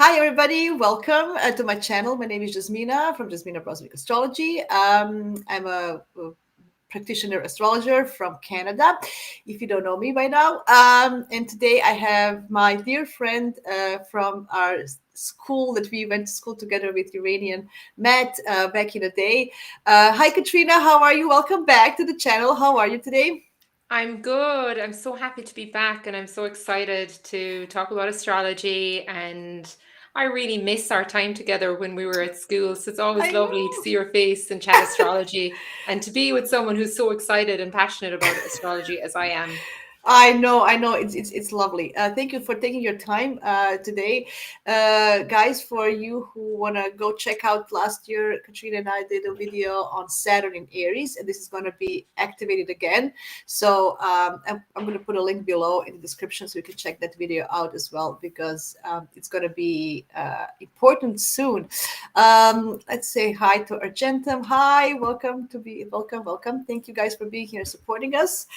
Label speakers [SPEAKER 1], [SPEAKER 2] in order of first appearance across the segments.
[SPEAKER 1] Hi, everybody. Welcome to my channel. My name is Jasmina from Jasmina Broswick Astrology. I'm a practitioner astrologer from Canada, if you don't know me by now. And today I have my dear friend from our school that we went to school together with Uranian, Matt, back in the day. Hi, Caitriona. How are you? Welcome back to the channel. How are you today?
[SPEAKER 2] I'm good. I'm so happy to be back and I'm so excited to talk about astrology. And I really miss our time together when we were at school. So it's always
[SPEAKER 1] I
[SPEAKER 2] lovely to
[SPEAKER 1] know.
[SPEAKER 2] see your face and chat astrology and to be with someone who's so excited and passionate about astrology as I am.
[SPEAKER 1] I know. It's lovely. Thank you for taking your time today, guys. For you who wanna go check out last year, Katrina and I did a video on Saturn in Aries, and this is gonna be activated again. So I'm gonna put a link below in the description so you can check that video out as well because it's gonna be important soon. Let's say hi to Argentum. Hi, welcome. Thank you guys for being here, supporting us.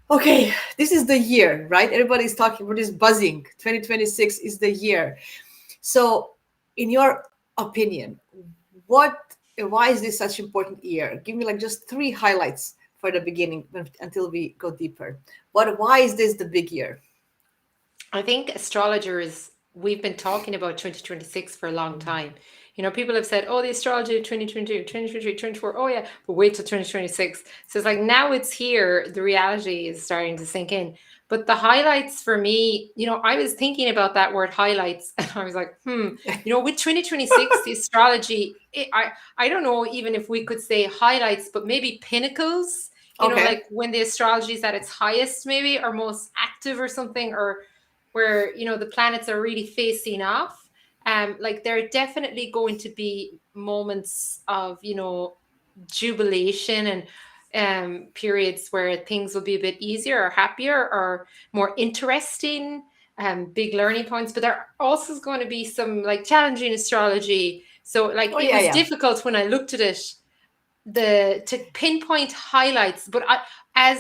[SPEAKER 1] Okay, this is the year, right? Everybody's talking about this buzzing. 2026 is the year. So, in your opinion, what why is this such important year? Give me like just three highlights for the beginning until we go deeper. Why is this the big year?
[SPEAKER 2] I think astrologers, we've been talking about 2026 for a long time. People have said, oh, the astrology of 2022, 2023, 2024, oh yeah, but wait till 2026. So it's like now it's here, the reality is starting to sink in. But the highlights for me, I was thinking about that word highlights and I was like, with 2026, the astrology, I don't know even if we could say highlights, but maybe pinnacles,
[SPEAKER 1] Okay.
[SPEAKER 2] like when the astrology is at its highest, maybe, or most active or something, or where the planets are really facing off. Like there are definitely going to be moments of jubilation and periods where things will be a bit easier or happier or more interesting, big learning points. But there also is going to be some like challenging astrology. So like
[SPEAKER 1] Oh
[SPEAKER 2] it
[SPEAKER 1] yeah,
[SPEAKER 2] was
[SPEAKER 1] yeah.
[SPEAKER 2] difficult when I looked at it the to pinpoint highlights, but an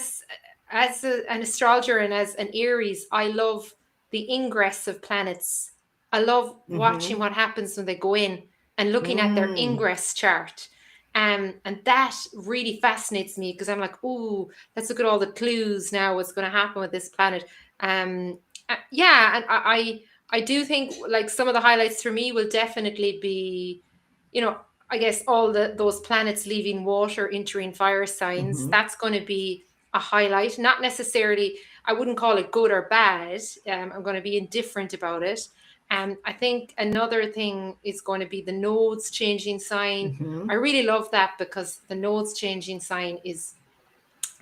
[SPEAKER 2] astrologer and as an Aries, I love the ingress of planets. I love watching
[SPEAKER 1] Mm-hmm.
[SPEAKER 2] what happens when they go in and looking at their
[SPEAKER 1] Mm.
[SPEAKER 2] ingress chart. And that really fascinates me because I'm like, oh, let's look at all the clues now. What's going to happen with this planet? Yeah, and I do think like some of the highlights for me will definitely be, you know, I guess all those planets leaving water, entering fire signs.
[SPEAKER 1] Mm-hmm.
[SPEAKER 2] That's going to be a highlight. Not necessarily, I wouldn't call it good or bad. I'm going to be indifferent about it. I think another thing is going to be the nodes changing sign.
[SPEAKER 1] Mm-hmm.
[SPEAKER 2] I really love that because the nodes changing sign is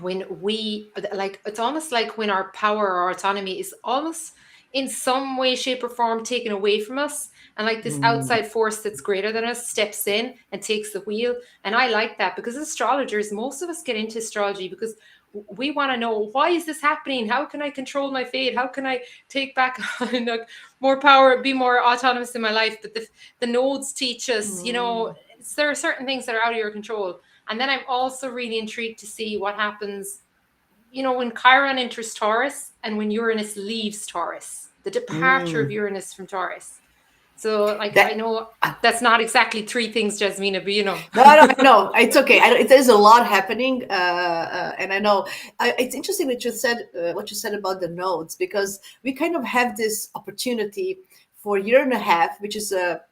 [SPEAKER 2] when we like, it's almost like when our power or autonomy is almost in some way, shape, or form taken away from us, and like this
[SPEAKER 1] Mm.
[SPEAKER 2] outside force that's greater than us steps in and takes the wheel. And I like that because as astrologers, most of us get into astrology because we want to know, why is this happening? How can I control my fate? How can I take back more power, be more autonomous in my life? But the nodes teach us,
[SPEAKER 1] Mm.
[SPEAKER 2] there are certain things that are out of your control. And then I'm also really intrigued to see what happens, when Chiron enters Taurus and when Uranus leaves Taurus, the departure of
[SPEAKER 1] Mm.
[SPEAKER 2] Uranus from Taurus. So, like, I
[SPEAKER 1] That
[SPEAKER 2] know that's not exactly three things, Jasmina, but
[SPEAKER 1] no, it's okay. There's a lot happening, and I know it's interesting what you said about the nodes because we kind of have this opportunity for a year and a half, which is a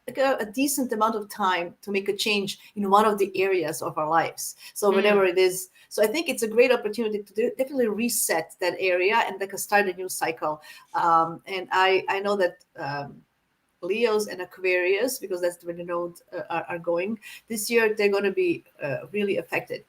[SPEAKER 1] decent amount of time to make a change in one of the areas of our lives. So whatever
[SPEAKER 2] Mm,
[SPEAKER 1] it is, so I think it's a great opportunity to definitely reset that area and like start a new cycle. And I know that. Leos and Aquarius, because that's where the nodes are going this year, they're going to be really affected.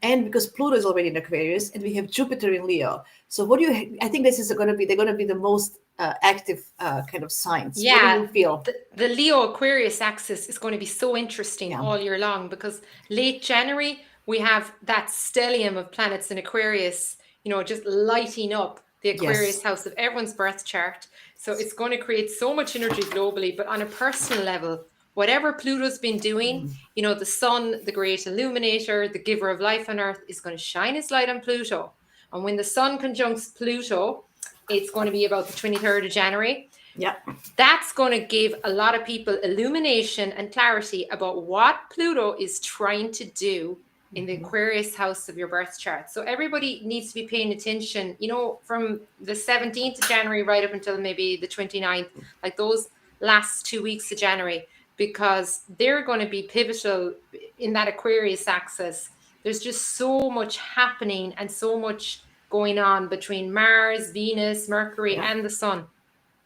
[SPEAKER 1] And because Pluto is already in Aquarius, and we have Jupiter in Leo. So, what do you? I think this is going to be. They're going to be the most active kind of signs. What do
[SPEAKER 2] yeah,
[SPEAKER 1] you feel?
[SPEAKER 2] the Leo Aquarius axis is going to be so interesting
[SPEAKER 1] Yeah.
[SPEAKER 2] all year long because late January, we have that stellium of planets in Aquarius, just lighting up the Aquarius
[SPEAKER 1] Yes.
[SPEAKER 2] house of everyone's birth chart. So it's going to create so much energy globally, but on a personal level, whatever Pluto's been doing, the sun, the great illuminator, the giver of life on earth, is going to shine its light on Pluto. And when the sun conjuncts Pluto, It's going to be about the 23rd of January.
[SPEAKER 1] Yeah.
[SPEAKER 2] That's going to give a lot of people illumination and clarity about what Pluto is trying to do in the Aquarius house of your birth chart. So everybody needs to be paying attention, from the 17th of January right up until maybe the 29th, like those last 2 weeks of January, because they're going to be pivotal in that Aquarius axis. There's just so much happening and so much going on between Mars, Venus, Mercury,
[SPEAKER 1] Yeah.
[SPEAKER 2] and the Sun.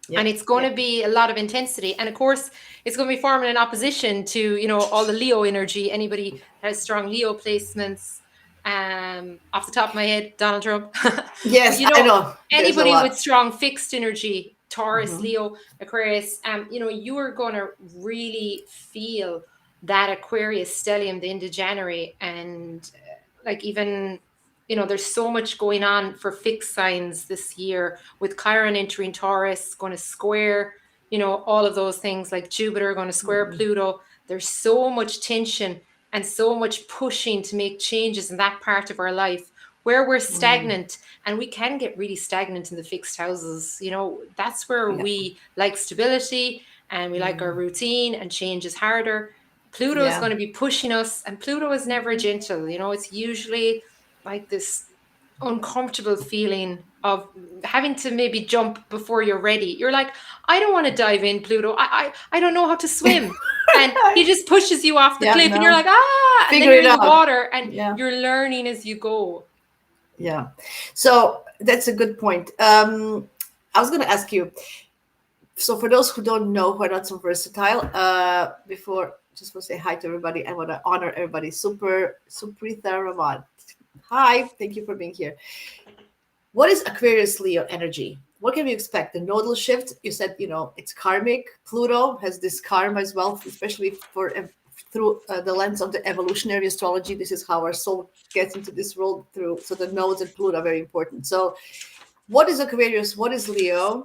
[SPEAKER 2] And
[SPEAKER 1] Yeah.
[SPEAKER 2] it's going
[SPEAKER 1] Yeah.
[SPEAKER 2] to be a lot of intensity. And of course, it's going to be forming an opposition to, all the Leo energy. Anybody that has strong Leo placements, off the top of my head, Donald Trump. But,
[SPEAKER 1] Yes, I know. There's a
[SPEAKER 2] anybody with
[SPEAKER 1] lot.
[SPEAKER 2] strong fixed energy, Taurus,
[SPEAKER 1] Hmm.
[SPEAKER 2] Leo, Aquarius, you are going to really feel that Aquarius stellium the end of January. And like even, there's so much going on for fixed signs this year with Chiron entering Taurus, going to square, all of those things like Jupiter going to square Pluto. There's so much tension and so much pushing to make changes in that part of our life where we're stagnant, and we can get really stagnant in the fixed houses. That's where
[SPEAKER 1] Yeah.
[SPEAKER 2] we like stability and we like our routine, and change is harder. Pluto is
[SPEAKER 1] Yeah.
[SPEAKER 2] going to be pushing us, and Pluto is never gentle. It's usually like this uncomfortable feeling of having to maybe jump before you're ready. You're like, I don't want to dive in, Pluto. I don't know how to swim. And he just pushes you off the
[SPEAKER 1] Yeah.
[SPEAKER 2] cliff, and you're
[SPEAKER 1] No.
[SPEAKER 2] like, ah, and then
[SPEAKER 1] Figure
[SPEAKER 2] you're
[SPEAKER 1] it
[SPEAKER 2] in the
[SPEAKER 1] out.
[SPEAKER 2] water and
[SPEAKER 1] Yeah.
[SPEAKER 2] you're learning as you go.
[SPEAKER 1] Yeah. So that's a good point. I was going to ask you. So for those who don't know, who are not so versatile, before just want to say hi to everybody. I want to honor everybody. Supritha Raman. Hi, thank you for being here. What is Aquarius Leo energy? What can we expect? The nodal shift. You said it's karmic. Pluto has this karma as well, especially through the lens of the evolutionary astrology. This is how our soul gets into this world through. So the nodes and Pluto are very important. So what is Aquarius? What is Leo?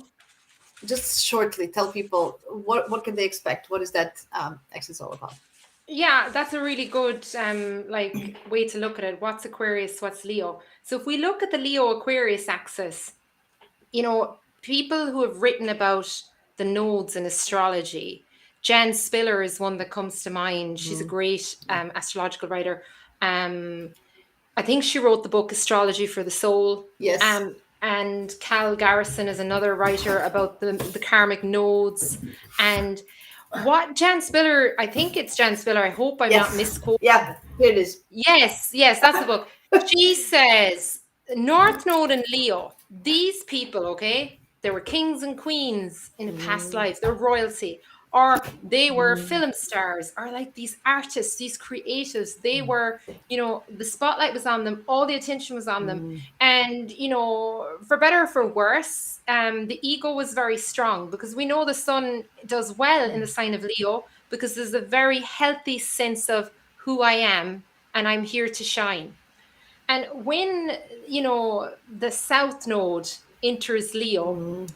[SPEAKER 1] Just shortly tell people what can they expect. What is that axis all about?
[SPEAKER 2] Yeah, that's a really good way to look at it. What's Aquarius, what's Leo? So if we look at the Leo Aquarius axis, people who have written about the nodes in astrology, Jan Spiller is one that comes to mind. She's a great
[SPEAKER 1] Yeah.
[SPEAKER 2] astrological writer. I think she wrote the book Astrology for the Soul.
[SPEAKER 1] Yes.
[SPEAKER 2] And Cal Garrison is another writer about the karmic nodes. And what Jan Spiller, I think it's Jan Spiller, I hope I'm not
[SPEAKER 1] Yes.
[SPEAKER 2] misquoting.
[SPEAKER 1] Yeah. Here it is.
[SPEAKER 2] Yes, that's the book. She says North Node and Leo, these people, okay, they were kings and queens in a past life, they're royalty, or they were film stars, or like these artists, these creatives. They were, the spotlight was on them, all the attention was on them. And, for better or for worse, the ego was very strong, because we know the sun does well in the sign of Leo, because there's a very healthy sense of who I am and I'm here to shine. And when, the South Node enters Leo,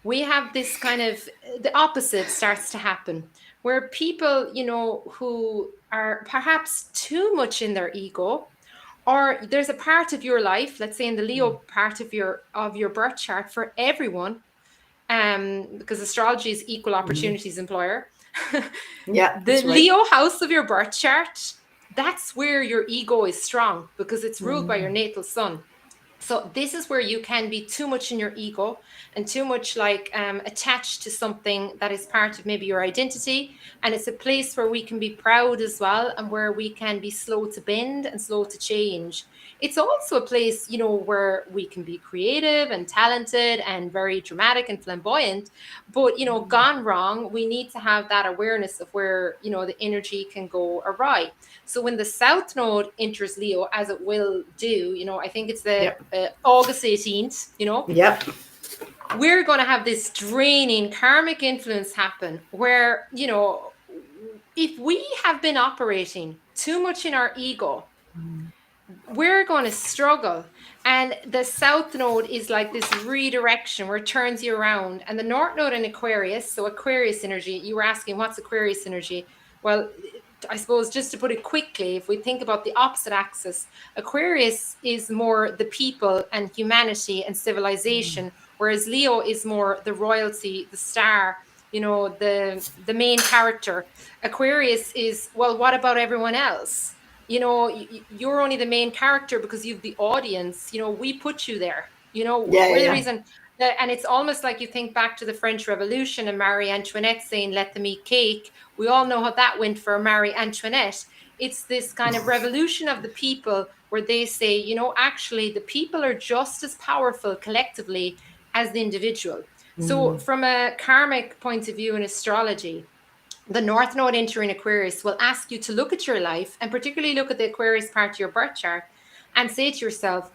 [SPEAKER 2] we have this kind of the opposite starts to happen, where people, who are perhaps too much in their ego, or there's a part of your life, let's say in the Leo part of your birth chart for everyone, because astrology is equal opportunities employer.
[SPEAKER 1] Yeah,
[SPEAKER 2] The
[SPEAKER 1] that's right.
[SPEAKER 2] Leo house of your birth chart, that's where your ego is strong, because it's ruled by your natal sun. So this is where you can be too much in your ego and too much attached to something that is part of maybe your identity. And it's a place where we can be proud as well, and where we can be slow to bend and slow to change. It's also a place, where we can be creative and talented and very dramatic and flamboyant. But, gone wrong, we need to have that awareness of where, the energy can go awry. So when the South Node enters Leo, as it will do, I think it's the
[SPEAKER 1] Yep.
[SPEAKER 2] August 18th,
[SPEAKER 1] Yep.
[SPEAKER 2] we're going to have this draining karmic influence happen where, if we have been operating too much in our ego, we're going to struggle. And the South Node is like this redirection where it turns you around. And the North Node in Aquarius, so Aquarius energy, you were asking what's Aquarius energy? Well, I suppose just to put it quickly, if we think about the opposite axis, Aquarius is more the people and humanity and civilization, whereas Leo is more the royalty, the star, the main character. Aquarius is, well, what about everyone else? You're only the main character because you've the audience. We put you there.
[SPEAKER 1] Yeah, yeah,
[SPEAKER 2] We're the
[SPEAKER 1] yeah.
[SPEAKER 2] reason. And it's almost like you think back to the French Revolution and Marie Antoinette saying, "Let them eat cake." We all know how that went for Marie Antoinette. It's this kind of revolution of the people where they say, actually, the people are just as powerful collectively as the individual. So, from a karmic point of view in astrology, the North Node entering Aquarius will ask you to look at your life and particularly look at the Aquarius part of your birth chart and say to yourself,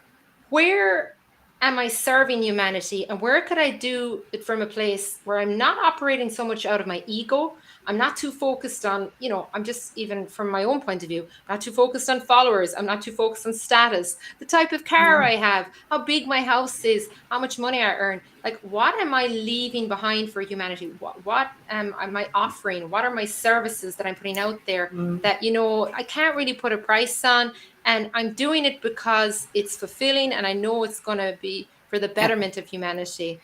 [SPEAKER 2] where am I serving humanity, and where could I do it from a place where I'm not operating so much out of my ego? I'm not too focused on, I'm just, even from my own point of view, not too focused on followers. I'm not too focused on status, the type of car
[SPEAKER 1] Yeah.
[SPEAKER 2] I have, how big my house is, how much money I earn. Like, what am I leaving behind for humanity? What am I offering? What are my services that I'm putting out there that, I can't really put a price on? And I'm doing it because it's fulfilling and I know it's going to be for the
[SPEAKER 1] Yeah.
[SPEAKER 2] betterment of humanity.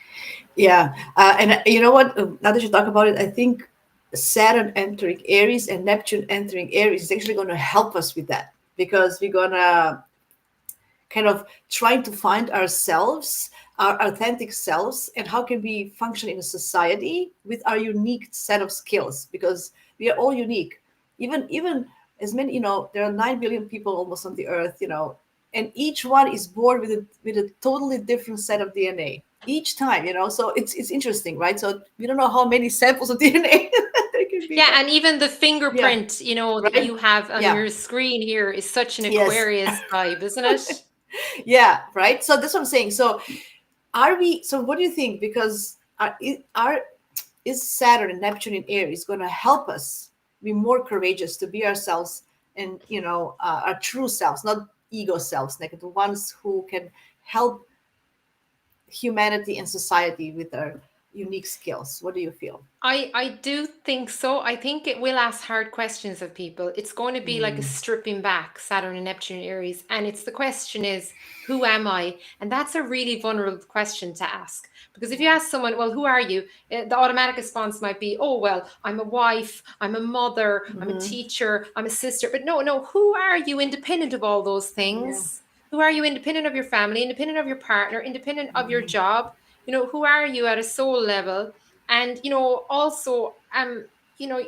[SPEAKER 1] Yeah. And you know what? Now that you talk about it, I think Saturn entering Aries and Neptune entering Aries is actually going to help us with that, because we're going to kind of trying to find ourselves, our authentic selves, and how can we function in a society with our unique set of skills, because we are all unique. Even as many, there are 9 billion people almost on the earth, and each one is born with a totally different set of DNA each time, so it's interesting, right? So we don't know how many samples of DNA there can be,
[SPEAKER 2] Yeah,
[SPEAKER 1] but
[SPEAKER 2] and even the
[SPEAKER 1] yeah,
[SPEAKER 2] fingerprint, that
[SPEAKER 1] right,
[SPEAKER 2] you have on
[SPEAKER 1] yeah,
[SPEAKER 2] your screen here is such an
[SPEAKER 1] yes,
[SPEAKER 2] Aquarius vibe, isn't it?
[SPEAKER 1] yeah, right. So that's what I'm saying. So are we? So what do you think? Because is Saturn and Neptune in Aries going to help us be more courageous to be ourselves, and our true selves, not ego selves, like the ones who can help humanity and society with our unique skills? What do you feel?
[SPEAKER 2] I do think so. I think it will ask hard questions of people. It's going to be like a stripping back, Saturn and Neptune in Aries. And it's the question is, who am I? And that's a really vulnerable question to ask. Because if you ask someone, well, who are you? The automatic response might be, oh, well, I'm a wife, I'm a mother, I'm a
[SPEAKER 1] Mm-hmm.
[SPEAKER 2] teacher, I'm a sister. But no, no, who are you independent of all those
[SPEAKER 1] Yeah.
[SPEAKER 2] things? Who are you independent of your family, independent of your partner, independent of your job? Who are you at a soul level? And also you know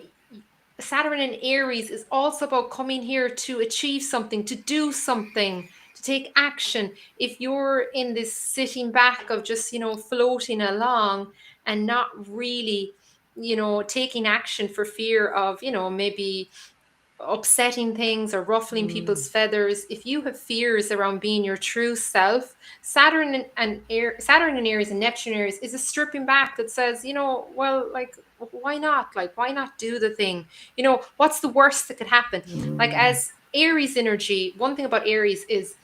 [SPEAKER 2] Saturn in Aries is also about coming here to achieve something, to do something, to take action. If you're in this sitting back of just floating along and not really taking action for fear of maybe upsetting things or ruffling
[SPEAKER 1] Mm,
[SPEAKER 2] people's feathers, if you have fears around being your true self, Saturn and Aries and Neptune Aries is a stripping back that says, well, like, why not? Like, why not do the thing? What's the worst that could happen? Like,
[SPEAKER 1] mm,
[SPEAKER 2] as Aries energy, one thing about Aries is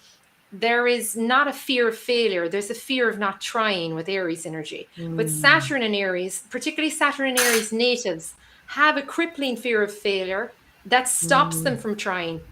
[SPEAKER 2] there is not a fear of failure. There's a fear of not trying with Aries energy. But
[SPEAKER 1] mm,
[SPEAKER 2] Saturn and Aries, particularly Saturn and Aries natives, have a crippling fear of failure that stops
[SPEAKER 1] mm.
[SPEAKER 2] them from trying.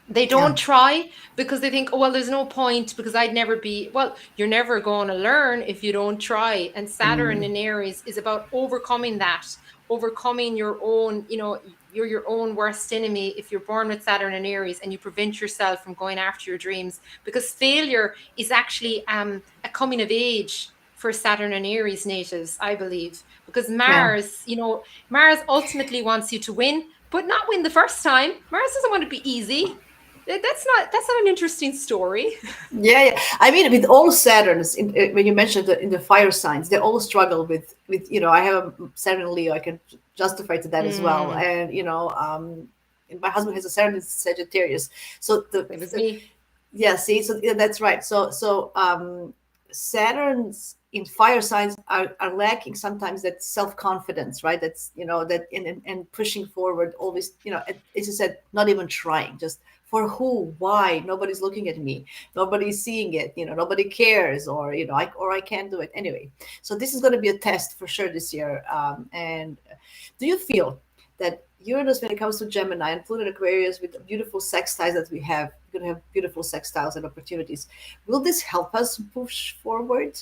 [SPEAKER 2] They
[SPEAKER 1] Yeah.
[SPEAKER 2] don't try because they think, oh, well, there's no point because I'd never be, well, you're never going to learn if you don't try. And Saturn
[SPEAKER 1] Mm,
[SPEAKER 2] in Aries is about overcoming that, overcoming your own, you're your own worst enemy if you're born with Saturn in Aries and you prevent yourself from going after your dreams, because failure is actually a coming of age for Saturn and Aries natives, I believe, because
[SPEAKER 1] yeah.
[SPEAKER 2] Mars ultimately wants you to win, but not win the first time. Mars doesn't want it to be easy. That's not an interesting story.
[SPEAKER 1] Yeah, yeah. I mean, with all Saturns, when you mentioned in the fire signs, they all struggle with. I have a Saturn in Leo. I can justify to that as well,
[SPEAKER 2] Mm,
[SPEAKER 1] and and my husband has a Saturn in Sagittarius. So
[SPEAKER 2] same as me.
[SPEAKER 1] yeah, see, so yeah, that's right. So Saturns in fire signs are lacking sometimes that self confidence, right? That's that and pushing forward, always, as you said, not even trying, just for who, why, nobody's looking at me, nobody's seeing it, nobody cares, or I can't do it anyway. So this is going to be a test for sure this year. And do you feel that Uranus, when it comes to Gemini and Pluto in Aquarius, with the beautiful sextiles that we have, we're going to have beautiful sextiles and opportunities. Will this help us push forward?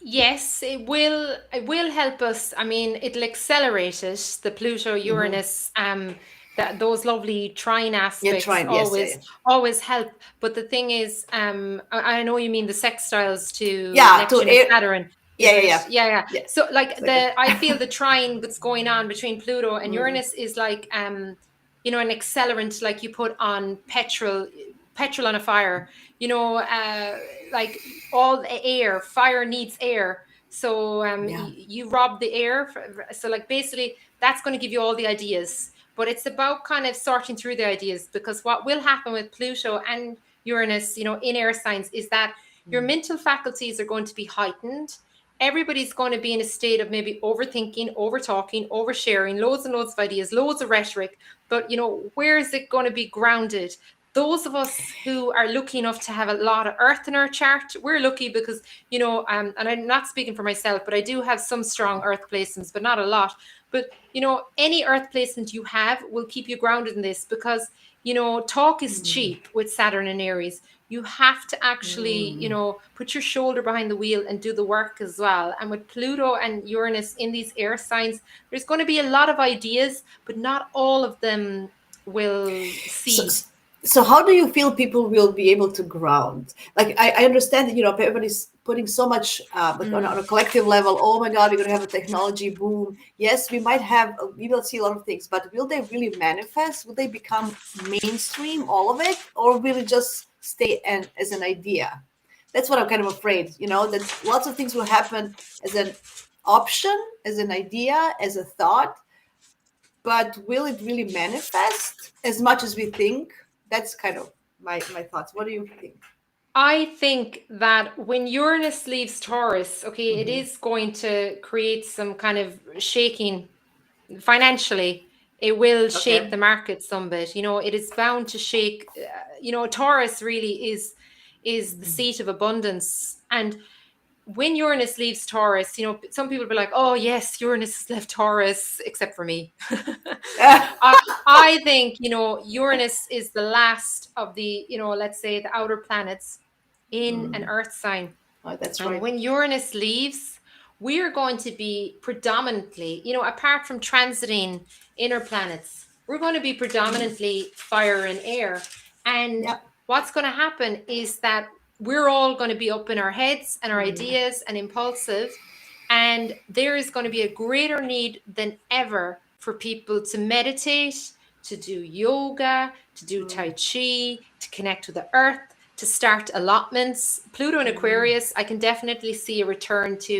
[SPEAKER 2] Yes, it will help us. I mean, it'll accelerate it. The Pluto
[SPEAKER 1] Mm-hmm.
[SPEAKER 2] Uranus, that those lovely trine
[SPEAKER 1] Yeah,
[SPEAKER 2] aspects
[SPEAKER 1] trying. Yes, yeah,
[SPEAKER 2] always help. But the thing is, I know you mean the sextiles to
[SPEAKER 1] yeah. To
[SPEAKER 2] Neptune and
[SPEAKER 1] air.
[SPEAKER 2] Saturn,
[SPEAKER 1] Yeah,
[SPEAKER 2] isn't
[SPEAKER 1] yeah,
[SPEAKER 2] it?
[SPEAKER 1] yeah,
[SPEAKER 2] Yeah, yeah.
[SPEAKER 1] yeah.
[SPEAKER 2] So like
[SPEAKER 1] Exactly.
[SPEAKER 2] I feel the trine that's going on between Pluto and
[SPEAKER 1] Mm,
[SPEAKER 2] Uranus is like an accelerant, like you put on petrol on a fire. You know, like all the air, fire needs air. So
[SPEAKER 1] yeah.
[SPEAKER 2] you rob the air. So like basically, that's going to give you all the ideas. But it's about kind of sorting through the ideas, because what will happen with Pluto and Uranus, in air signs, is that your
[SPEAKER 1] Mm,
[SPEAKER 2] mental faculties are going to be heightened. Everybody's going to be in a state of maybe overthinking, over talking, oversharing, loads and loads of ideas, loads of rhetoric. But where is it going to be grounded? Those of us who are lucky enough to have a lot of earth in our chart, we're lucky because, and I'm not speaking for myself, but I do have some strong earth placements, but not a lot. But, any earth placement you have will keep you grounded in this, because, talk is
[SPEAKER 1] mm,
[SPEAKER 2] cheap with Saturn and Aries. You have to actually,
[SPEAKER 1] mm.
[SPEAKER 2] put your shoulder behind the wheel and do the work as well. And with Pluto and Uranus in these air signs, there's going to be a lot of ideas, but not all of them will
[SPEAKER 1] So,
[SPEAKER 2] seed.
[SPEAKER 1] so how do you feel people will be able to ground? Like, I understand that everybody's putting so much, like on a collective level. Oh my God, we're gonna have a technology boom. Yes, we might have, we will see a lot of things, but will they really manifest? Will they become mainstream, all of it, or will it just stay as an idea? That's what I'm kind of afraid. That lots of things will happen as an option, as an idea, as a thought, but will it really manifest as much as we think? That's kind of my thoughts. What do you think?
[SPEAKER 2] I think that when Uranus leaves Taurus, okay, it
[SPEAKER 1] Hmm.
[SPEAKER 2] is going to create some kind of shaking financially. It will shake
[SPEAKER 1] Okay.
[SPEAKER 2] the market some bit. It is bound to shake. Taurus really is the seat of abundance. And when Uranus leaves Taurus, some people will be like, "Oh yes, Uranus has left Taurus," except for me. I think Uranus is the last of the let's say the outer planets in an Earth sign.
[SPEAKER 1] Oh, that's
[SPEAKER 2] And
[SPEAKER 1] right.
[SPEAKER 2] when Uranus leaves, we are going to be predominantly, apart from transiting inner planets, we're going to be predominantly fire and air. And
[SPEAKER 1] Yeah.
[SPEAKER 2] what's going to happen is that we're all going to be up in our heads and our
[SPEAKER 1] Mm,
[SPEAKER 2] ideas and impulsive. And there is going to be a greater need than ever for people to meditate, to do yoga, to do Tai
[SPEAKER 1] mm,
[SPEAKER 2] Chi, to connect with the earth, to start allotments. Pluto and
[SPEAKER 1] mm,
[SPEAKER 2] Aquarius, I can definitely see a return to,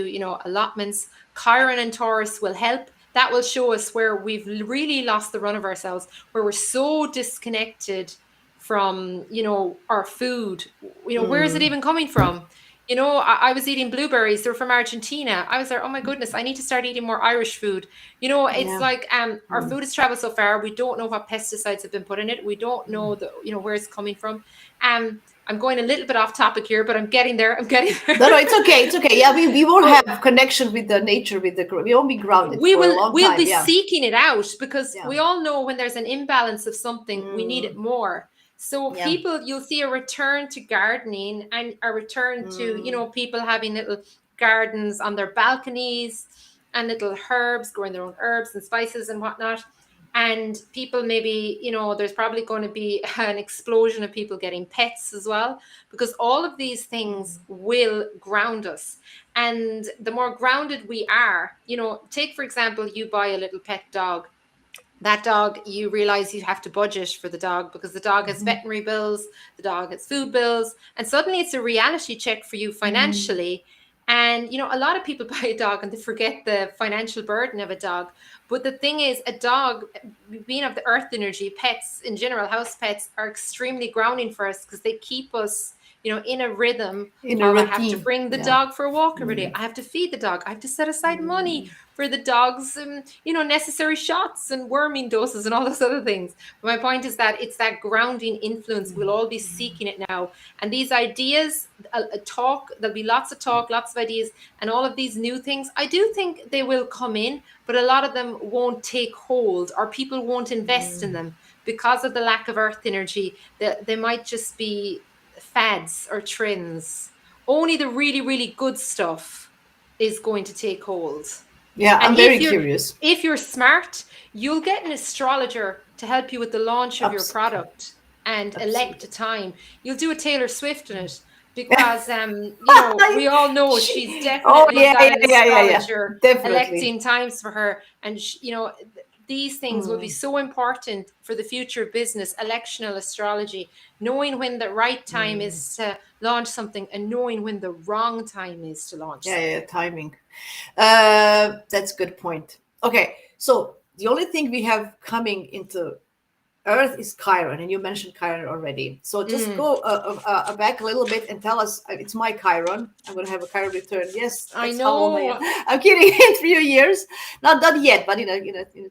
[SPEAKER 2] allotments. Chiron and Taurus will help. That will show us where we've really lost the run of ourselves, where we're so disconnected from, our food. Where is it
[SPEAKER 1] mm.
[SPEAKER 2] even coming from? I was eating blueberries. They're from Argentina. I was like, oh my goodness, I need to start eating more Irish food. It's
[SPEAKER 1] Yeah.
[SPEAKER 2] like our
[SPEAKER 1] Mm.
[SPEAKER 2] food has traveled so far. We don't know what pesticides have been put in it. We don't know where it's coming from. I'm going a little bit off topic here, but I'm getting there. I'm getting
[SPEAKER 1] No, no,
[SPEAKER 2] there.
[SPEAKER 1] it's okay. It's okay. Yeah, we won't
[SPEAKER 2] But
[SPEAKER 1] have connection with the nature, we won't be grounded for a long
[SPEAKER 2] we'll
[SPEAKER 1] time.
[SPEAKER 2] be
[SPEAKER 1] Yeah.
[SPEAKER 2] seeking it out, because
[SPEAKER 1] Yeah.
[SPEAKER 2] we all know when there's an imbalance of something, we need it
[SPEAKER 1] Mm,
[SPEAKER 2] more. So
[SPEAKER 1] yeah.
[SPEAKER 2] people, you'll see a return to gardening, and a return to
[SPEAKER 1] Mm,
[SPEAKER 2] people having little gardens on their balconies, and little herbs, growing their own herbs and spices and whatnot. And people, maybe, there's probably going to be an explosion of people getting pets as well, because all of these things will ground us. And the more grounded we are, take for example, you buy a little pet dog. That dog, you realize you have to budget for the dog, because the dog has veterinary bills, the dog has food bills, and suddenly it's a reality check for you
[SPEAKER 1] mm,
[SPEAKER 2] financially. And a lot of people buy a dog and they forget the financial burden of a dog. But the thing is, a dog, being of the earth energy, pets in general, house pets, are extremely grounding for us, because they keep us in a rhythm
[SPEAKER 1] in a
[SPEAKER 2] of, I have to
[SPEAKER 1] routine.
[SPEAKER 2] bring the
[SPEAKER 1] Yeah.
[SPEAKER 2] dog for a walk every day, I have to feed the dog, I have to set aside money for the dog's necessary shots and worming doses and all those other things. But my point is that it's that grounding influence. We'll all be seeking it now. And these ideas, talk, there'll be lots of talk, lots of ideas, and all of these new things, I do think they will come in, but a lot of them won't take hold, or people won't invest in them because of the lack of earth energy. They might just be fads or trends. Only the really, really good stuff is going to take hold.
[SPEAKER 1] Yeah,
[SPEAKER 2] And
[SPEAKER 1] I'm very curious.
[SPEAKER 2] if you're smart, you'll get an astrologer to help you with the launch of your
[SPEAKER 1] Abs-
[SPEAKER 2] product and elect a
[SPEAKER 1] Absolutely.
[SPEAKER 2] time. You'll do a Taylor Swift in it because you know, we all know she's
[SPEAKER 1] Oh
[SPEAKER 2] definitely
[SPEAKER 1] yeah,
[SPEAKER 2] got
[SPEAKER 1] yeah,
[SPEAKER 2] an
[SPEAKER 1] yeah, yeah, yeah.
[SPEAKER 2] astrologer
[SPEAKER 1] Definitely.
[SPEAKER 2] electing times for her, and you know, these things will be
[SPEAKER 1] Mm,
[SPEAKER 2] so important for the future of business, electional astrology, knowing when the right time
[SPEAKER 1] mm.
[SPEAKER 2] is to launch something and knowing when the wrong time is to launch
[SPEAKER 1] Yeah, yeah, yeah,
[SPEAKER 2] something.
[SPEAKER 1] timing. That's a good point. Okay, so the only thing we have coming into Earth is Chiron, and you mentioned Chiron already. So just
[SPEAKER 2] Mm,
[SPEAKER 1] go back a little bit and tell us. It's my Chiron. I'm going to have a Chiron return. Yes,
[SPEAKER 2] I
[SPEAKER 1] that's how old I am.
[SPEAKER 2] know.
[SPEAKER 1] I'm kidding. In 3 years, not yet, but in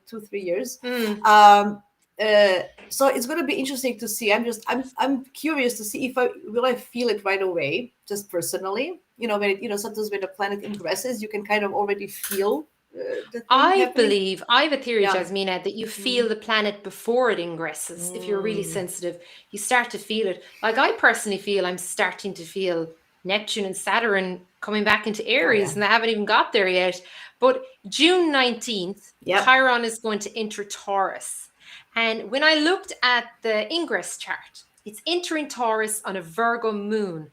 [SPEAKER 1] 2 3 years.
[SPEAKER 2] Mm.
[SPEAKER 1] Um, uh, so it's going to be interesting to see. I'm curious to see if I feel it right away, just personally. When sometimes when the planet ingresses, you can kind of already feel the thing
[SPEAKER 2] I
[SPEAKER 1] happening.
[SPEAKER 2] believe, I have a theory,
[SPEAKER 1] Yeah.
[SPEAKER 2] Jasmina, that you
[SPEAKER 1] Mm,
[SPEAKER 2] feel the planet before it ingresses. If you're really
[SPEAKER 1] mm,
[SPEAKER 2] sensitive, you start to feel it. Like I personally feel I'm starting to feel Neptune and Saturn coming back into
[SPEAKER 1] oh yeah.
[SPEAKER 2] Aries, and they haven't even got there yet. But June 19th,
[SPEAKER 1] Yep.
[SPEAKER 2] Chiron is going to enter Taurus. And when I looked at the ingress chart, it's entering Taurus on a Virgo moon.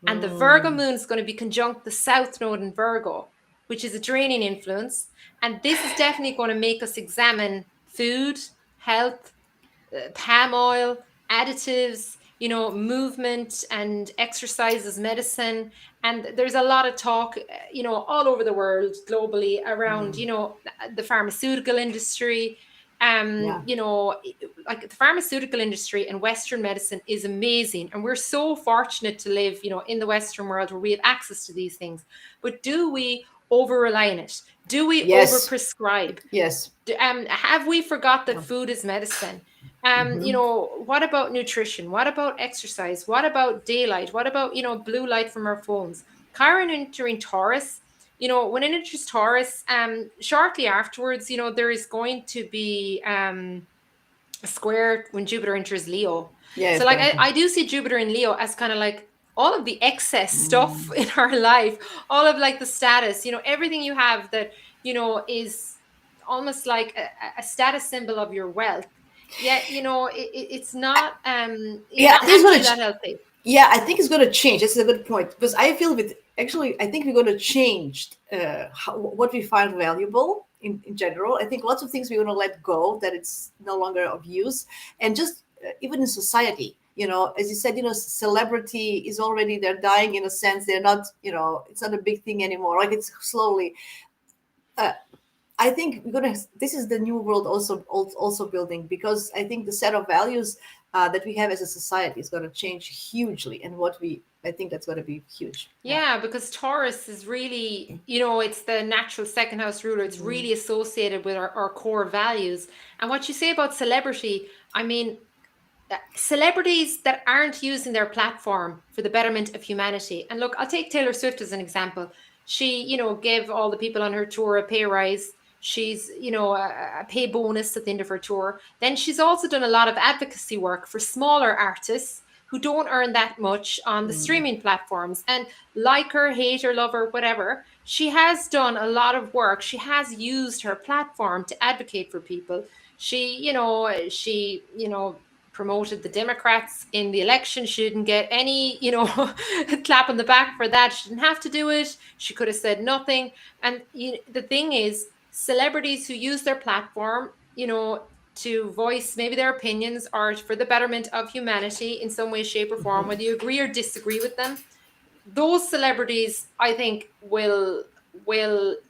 [SPEAKER 2] And the Virgo
[SPEAKER 1] Mm,
[SPEAKER 2] moon is going to be conjunct the South Node in Virgo, which is a draining influence. And this is definitely going to make us examine food, health, palm oil, additives, you know, movement and exercise as medicine. And there's a lot of talk, you know, all over the world globally around,
[SPEAKER 1] mm,
[SPEAKER 2] you know, the pharmaceutical industry.
[SPEAKER 1] yeah.
[SPEAKER 2] You know, like the pharmaceutical industry and Western medicine is amazing. And we're so fortunate to live, you know, in the Western world where we have access to these things. But do we over rely on it? Do we over
[SPEAKER 1] Yes.
[SPEAKER 2] prescribe?
[SPEAKER 1] Yes.
[SPEAKER 2] Have we forgot that
[SPEAKER 1] Yeah.
[SPEAKER 2] food is medicine? You
[SPEAKER 1] Mm-hmm.
[SPEAKER 2] know, what about nutrition? What about exercise? What about daylight? What about, you know, blue light from our phones? Chiron entering Taurus, you know, when it enters Taurus, shortly afterwards, you know, there is going to be a square when Jupiter enters Leo.
[SPEAKER 1] Yeah,
[SPEAKER 2] So
[SPEAKER 1] it's
[SPEAKER 2] like
[SPEAKER 1] gonna come.
[SPEAKER 2] I do see Jupiter in Leo as kind of like all of the excess stuff
[SPEAKER 1] Mm.
[SPEAKER 2] in our life, all of like the status, you know, everything you have that, you know, is almost like a status symbol of your wealth. Yet, you know, it's not
[SPEAKER 1] Yeah, I think it's
[SPEAKER 2] actually
[SPEAKER 1] gonna.
[SPEAKER 2] that healthy.
[SPEAKER 1] Yeah, I think it's gonna change. This is a good point because I feel with actually, I think we're gonna change what we find valuable in general. I think lots of things we're gonna let go that it's no longer of use, and just even in society. As you said, celebrity is already they're dying in a sense. They're not. It's not a big thing anymore. Like it's slowly. Uh, I think we're gonna. This is the new world also building because I think the set of values that we have as a society is going to change hugely, and I think that's going to be huge. Yeah.
[SPEAKER 2] Yeah, because Taurus is really, you know, it's the natural second house ruler. It's
[SPEAKER 1] Mm,
[SPEAKER 2] really associated with our core values. And what you say about celebrity, I mean, celebrities that aren't using their platform for the betterment of humanity. And look, I'll take Taylor Swift as an example. She, you know, gave all the people on her tour a pay rise. She's, you know, a pay bonus at the end of her tour. Then she's also done a lot of advocacy work for smaller artists who don't earn that much on the
[SPEAKER 1] mm,
[SPEAKER 2] streaming platforms. And like her, hate her, love her, whatever, she has done a lot of work. She has used her platform to advocate for people. She promoted the Democrats in the election. She didn't get any, you know, clap on the back for that. She didn't have to do it. She could have said nothing. And the thing is, celebrities who use their platform, you know, to voice maybe their opinions or for the betterment of humanity in some way, shape, or form, whether you agree or disagree with them, those celebrities I think will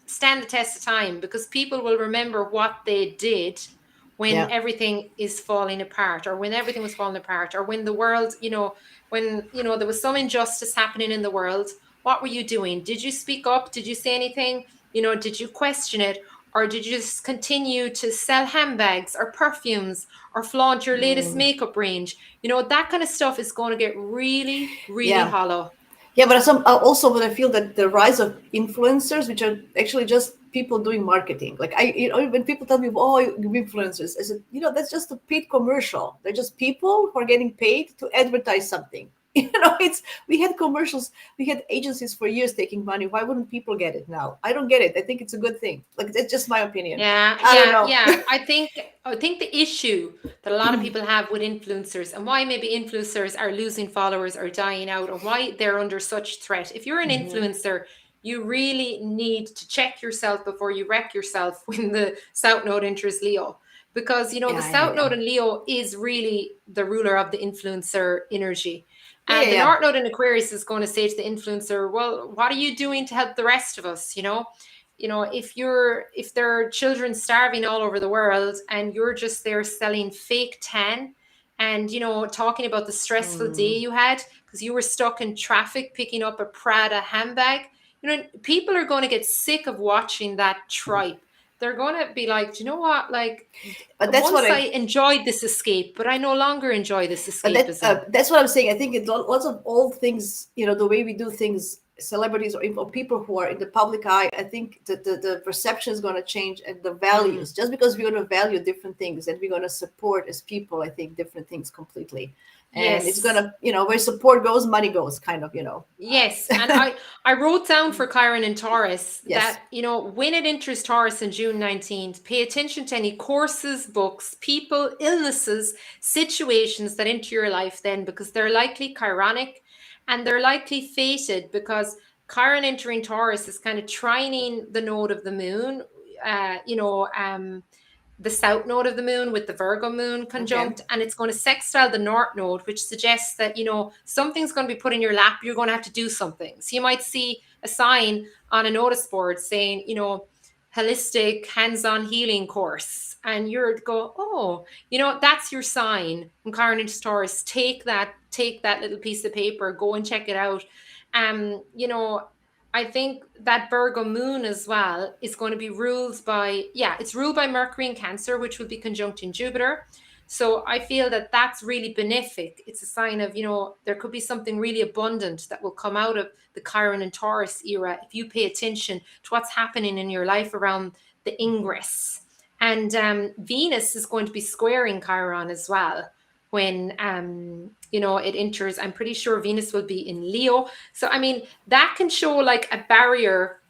[SPEAKER 2] stand the test of time because people will remember what they did when
[SPEAKER 1] yeah.
[SPEAKER 2] everything is falling apart or when everything was falling apart or when the world, you know, when, you know, there was some injustice happening in the world. What were you doing? Did you speak up? Did you say anything? You know, did you question it? Or did you just continue to sell handbags or perfumes or flaunt your latest
[SPEAKER 1] Mm,
[SPEAKER 2] makeup range? You know, that kind of stuff is going to get really, really
[SPEAKER 1] yeah.
[SPEAKER 2] hollow.
[SPEAKER 1] Yeah, but also, but I feel that the rise of influencers, which are actually just people doing marketing. Like when people tell me, "Oh, you influencers," I said, that's just a paid commercial. They're just people who are getting paid to advertise something. It's we had commercials, we had agencies for years taking money. Why wouldn't people get it now? I don't get it. I think it's a good thing. Like, that's just my opinion.
[SPEAKER 2] Yeah,
[SPEAKER 1] I don't
[SPEAKER 2] yeah,
[SPEAKER 1] know.
[SPEAKER 2] yeah. I think the issue that a lot of people have with influencers, and why maybe influencers are losing followers or dying out, or why they're under such threat. If you're an
[SPEAKER 1] Hmm.
[SPEAKER 2] influencer, you really need to check yourself before you wreck yourself when the South Node enters Leo. Because the
[SPEAKER 1] Yeah, yeah,
[SPEAKER 2] South
[SPEAKER 1] yeah,
[SPEAKER 2] Node in Leo is really the ruler of the influencer energy.
[SPEAKER 1] yeah,
[SPEAKER 2] And
[SPEAKER 1] yeah,
[SPEAKER 2] the
[SPEAKER 1] yeah.
[SPEAKER 2] North Node in Aquarius is going to say to the influencer, well, what are you doing to help the rest of us? If there are children starving all over the world and you're just there selling fake tan, and talking about the stressful day
[SPEAKER 1] Mm.
[SPEAKER 2] you had because you were stuck in traffic picking up a Prada handbag, people are going to get sick of watching that tripe. They're going to be like, do you know what, like,
[SPEAKER 1] But that's what
[SPEAKER 2] once I
[SPEAKER 1] I
[SPEAKER 2] enjoyed this escape, but I no longer enjoy this
[SPEAKER 1] But
[SPEAKER 2] escapism.
[SPEAKER 1] that's what I'm saying. I think lots of old things, the way we do things, celebrities or people who are in the public eye. I think the perception is going to change, and the
[SPEAKER 2] Mm.
[SPEAKER 1] values. Just because we're going to value different things and we're going to support as people, I think different things completely. And it's going
[SPEAKER 2] Yes.
[SPEAKER 1] to, where support goes, money goes, kind of.
[SPEAKER 2] Yes, and I wrote down for Chiron and Taurus
[SPEAKER 1] Yes.
[SPEAKER 2] that when it enters Taurus on June 19th, pay attention to any courses, books, people, illnesses, situations that enter your life then, because they're likely chironic and they're likely fated, because Chiron entering Taurus is kind of trining the node of the moon. Uh, you know, um, the south node of the moon with the Virgo moon
[SPEAKER 1] Okay.
[SPEAKER 2] conjunct, and it's going to sextile the north node, which suggests that something's going to be put in your lap. You're going to have to do something. So you might see a sign on a notice board saying, holistic hands-on healing course, and you're go, oh, that's your sign. When Chiron into Taurus, take that little piece of paper, go and check it out. I think that Virgo moon as well is going to be ruled by, yeah, it's ruled by Mercury in Cancer, which will be conjunct in Jupiter. So I feel that that's really benefic. It's a sign of, there could be something really abundant that will come out of the Chiron and Taurus era if you pay attention to what's happening in your life around the ingress. And Venus is going to be squaring Chiron as well when it enters. I'm pretty sure Venus will be in Leo. So I mean, that can show like a barrier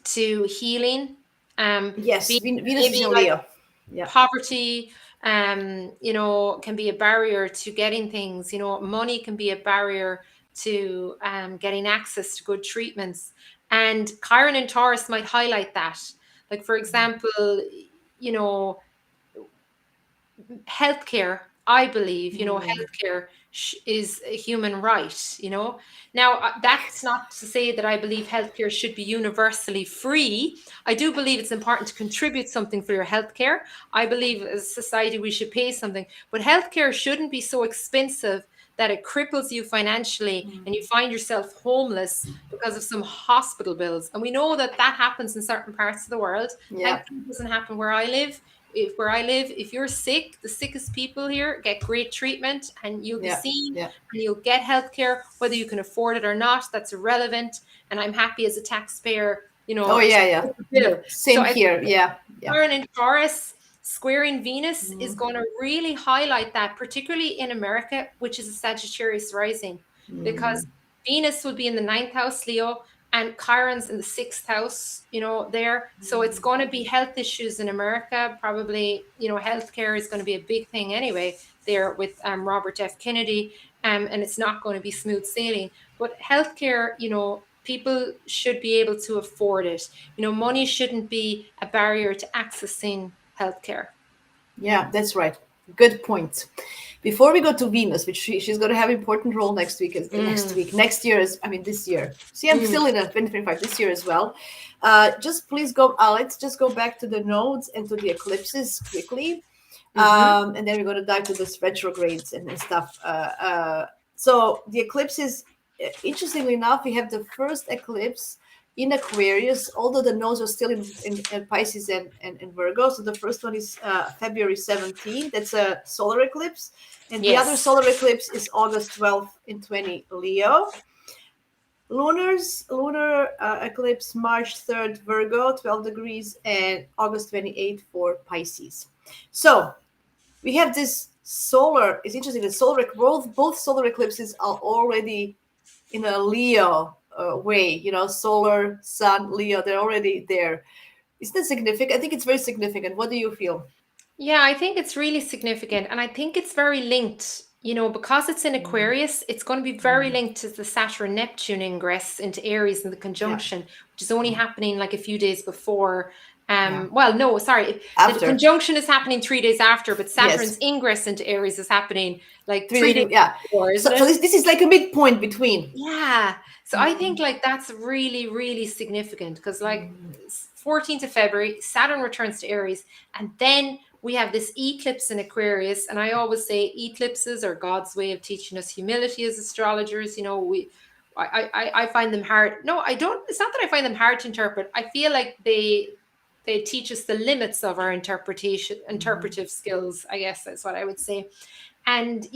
[SPEAKER 2] to healing.
[SPEAKER 1] Yes.
[SPEAKER 2] Venus
[SPEAKER 1] Venus is
[SPEAKER 2] maybe
[SPEAKER 1] in
[SPEAKER 2] like
[SPEAKER 1] Leo. Yeah.
[SPEAKER 2] poverty, can be a barrier to getting things. Money can be a barrier to getting access to good treatments. And Chiron and Taurus might highlight that. Like, for example, you know, healthcare, I believe,
[SPEAKER 1] Mm.
[SPEAKER 2] healthcare is a human right. Now, that's not to say that I believe healthcare should be universally free. I do believe it's important to contribute something for your healthcare. I believe as a society we should pay something, but healthcare shouldn't be so expensive that it cripples you financially and you find yourself homeless because of some hospital bills. And we know that that happens in certain parts of the world.
[SPEAKER 1] Yeah.
[SPEAKER 2] Thankfully, it doesn't happen where I live. If you're sick, the sickest people here get great treatment and you'll be
[SPEAKER 1] Yeah.
[SPEAKER 2] seen
[SPEAKER 1] Yeah.
[SPEAKER 2] and you'll get healthcare, whether you can afford it or not. That's irrelevant. And I'm happy as a taxpayer,
[SPEAKER 1] Oh,
[SPEAKER 2] to
[SPEAKER 1] yeah. Yeah.
[SPEAKER 2] put the bill. So
[SPEAKER 1] Same
[SPEAKER 2] I think
[SPEAKER 1] here. Yeah. Yeah.
[SPEAKER 2] Saturn in Taurus squaring Venus is
[SPEAKER 1] Mm.
[SPEAKER 2] going to really highlight that, particularly in America, which is a Sagittarius rising, because
[SPEAKER 1] Mm.
[SPEAKER 2] Venus will be in the ninth house, Leo, and Chiron's in the sixth house, there. So it's going to be health issues in America. Probably, healthcare is going to be a big thing anyway there with Robert F. Kennedy, and it's not going to be smooth sailing. But healthcare, people should be able to afford it. Money shouldn't be a barrier to accessing healthcare.
[SPEAKER 1] Yeah, that's right. Good point. Before we go to Venus, which she's going to have important role next week,
[SPEAKER 2] Mm,
[SPEAKER 1] next year is, I mean, this year. See, I'm
[SPEAKER 2] mm,
[SPEAKER 1] still in a 2025 this year as well. Just please go, let's just go back to the nodes and to the eclipses quickly.
[SPEAKER 2] mm-hmm.
[SPEAKER 1] And then we're going to dive to this retrogrades and stuff. So the eclipses, interestingly enough, we have the first eclipse in Aquarius, although the nodes are still in Pisces and Virgo. So the first one is February 17th. That's a solar eclipse. And the other
[SPEAKER 2] Yes.
[SPEAKER 1] solar eclipse is August 12th in 20 Leo. Lunar eclipse March 3rd Virgo, 12 degrees, and August 28th for Pisces. So we have this solar is interesting. The solar both solar eclipses are already in a Leo way. Solar, Sun, Leo. They're already there. Isn't that significant? I think it's very significant. What do you feel?
[SPEAKER 2] Yeah, I think it's really significant. And I think it's very linked, because it's in
[SPEAKER 1] Mm,
[SPEAKER 2] Aquarius, it's going to be very
[SPEAKER 1] mm,
[SPEAKER 2] linked to the Saturn Neptune ingress into Aries and the
[SPEAKER 1] yeah,
[SPEAKER 2] conjunction, which is only
[SPEAKER 1] mm,
[SPEAKER 2] happening like a few days before.
[SPEAKER 1] yeah.
[SPEAKER 2] Well, no, sorry. The
[SPEAKER 1] After,
[SPEAKER 2] conjunction is happening 3 days after, but Saturn's
[SPEAKER 1] yes,
[SPEAKER 2] ingress into Aries is happening like
[SPEAKER 1] 3 days.
[SPEAKER 2] 3 days
[SPEAKER 1] Yeah.
[SPEAKER 2] before, isn't
[SPEAKER 1] So
[SPEAKER 2] it?
[SPEAKER 1] this is like a midpoint between.
[SPEAKER 2] Yeah. So I think
[SPEAKER 1] Mm,
[SPEAKER 2] like that's really, really significant because like
[SPEAKER 1] mm,
[SPEAKER 2] 14th of February, Saturn returns to Aries, and then we have this eclipse in Aquarius. And I always say eclipses are God's way of teaching us humility as astrologers. I find them hard. No, I don't. It's not that I find them hard to interpret. I feel like they teach us the limits of our
[SPEAKER 1] mhm.
[SPEAKER 2] interpretive skills. I guess that's what I would say. And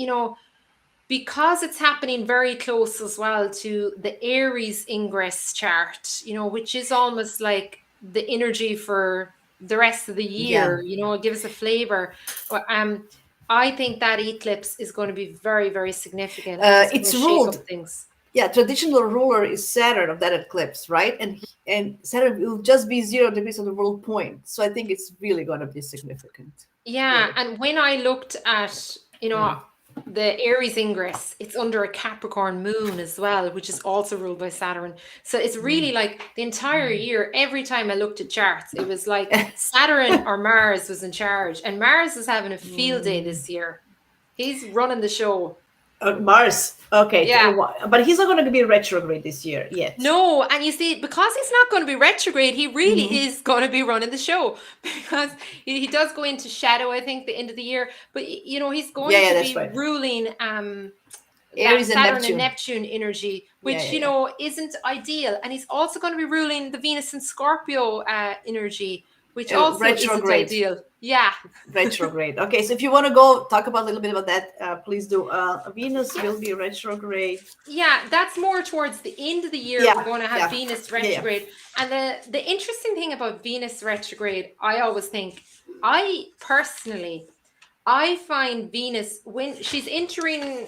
[SPEAKER 2] because it's happening very close as well to the Aries ingress chart, which is almost like the energy for the rest of the
[SPEAKER 1] Yeah.
[SPEAKER 2] year, give us a flavor. But, I think that eclipse is going to be very, very significant and it's going
[SPEAKER 1] It's
[SPEAKER 2] to shake up
[SPEAKER 1] ruled.
[SPEAKER 2] things.
[SPEAKER 1] Yeah, traditional ruler is Saturn of that eclipse, right? And Saturn will just be 0 degrees on the world point. So I think it's really going to be significant.
[SPEAKER 2] Yeah,
[SPEAKER 1] Really.
[SPEAKER 2] and when I looked at,
[SPEAKER 1] Yeah.
[SPEAKER 2] the Aries ingress, it's under a Capricorn moon as well, which is also ruled by Saturn. So it's really like the entire year, every time I looked at charts, it was like Saturn or Mars was in charge, and Mars is having a field day
[SPEAKER 1] Mm.
[SPEAKER 2] this year. He's running the show.
[SPEAKER 1] Mars. Okay,
[SPEAKER 2] Yeah.
[SPEAKER 1] but he's not going to be retrograde this year yet.
[SPEAKER 2] No, and you see, because he's not going to be retrograde, he really
[SPEAKER 1] Hmm.
[SPEAKER 2] is going to be running the show because he does go into shadow, I think, the end of the year. But he's
[SPEAKER 1] Yeah,
[SPEAKER 2] going
[SPEAKER 1] yeah,
[SPEAKER 2] to
[SPEAKER 1] that's
[SPEAKER 2] be
[SPEAKER 1] right.
[SPEAKER 2] ruling that
[SPEAKER 1] Aries and
[SPEAKER 2] Saturn and
[SPEAKER 1] Neptune.
[SPEAKER 2] Neptune energy,
[SPEAKER 1] Yeah,
[SPEAKER 2] which
[SPEAKER 1] yeah, yeah.
[SPEAKER 2] isn't ideal. And he's also going to be ruling the Venus and Scorpio energy, which also isn't
[SPEAKER 1] Retrograde.
[SPEAKER 2] ideal. Yeah.
[SPEAKER 1] Retrograde. Okay, so if you want to go talk about a little bit about that, please do. Venus will be retrograde.
[SPEAKER 2] Yeah, that's more towards the end of the year. We're
[SPEAKER 1] Yeah,
[SPEAKER 2] going to have
[SPEAKER 1] yeah,
[SPEAKER 2] Venus
[SPEAKER 1] yeah, yeah.
[SPEAKER 2] retrograde. And the interesting thing about Venus retrograde, I always think, I personally, I find Venus when she's entering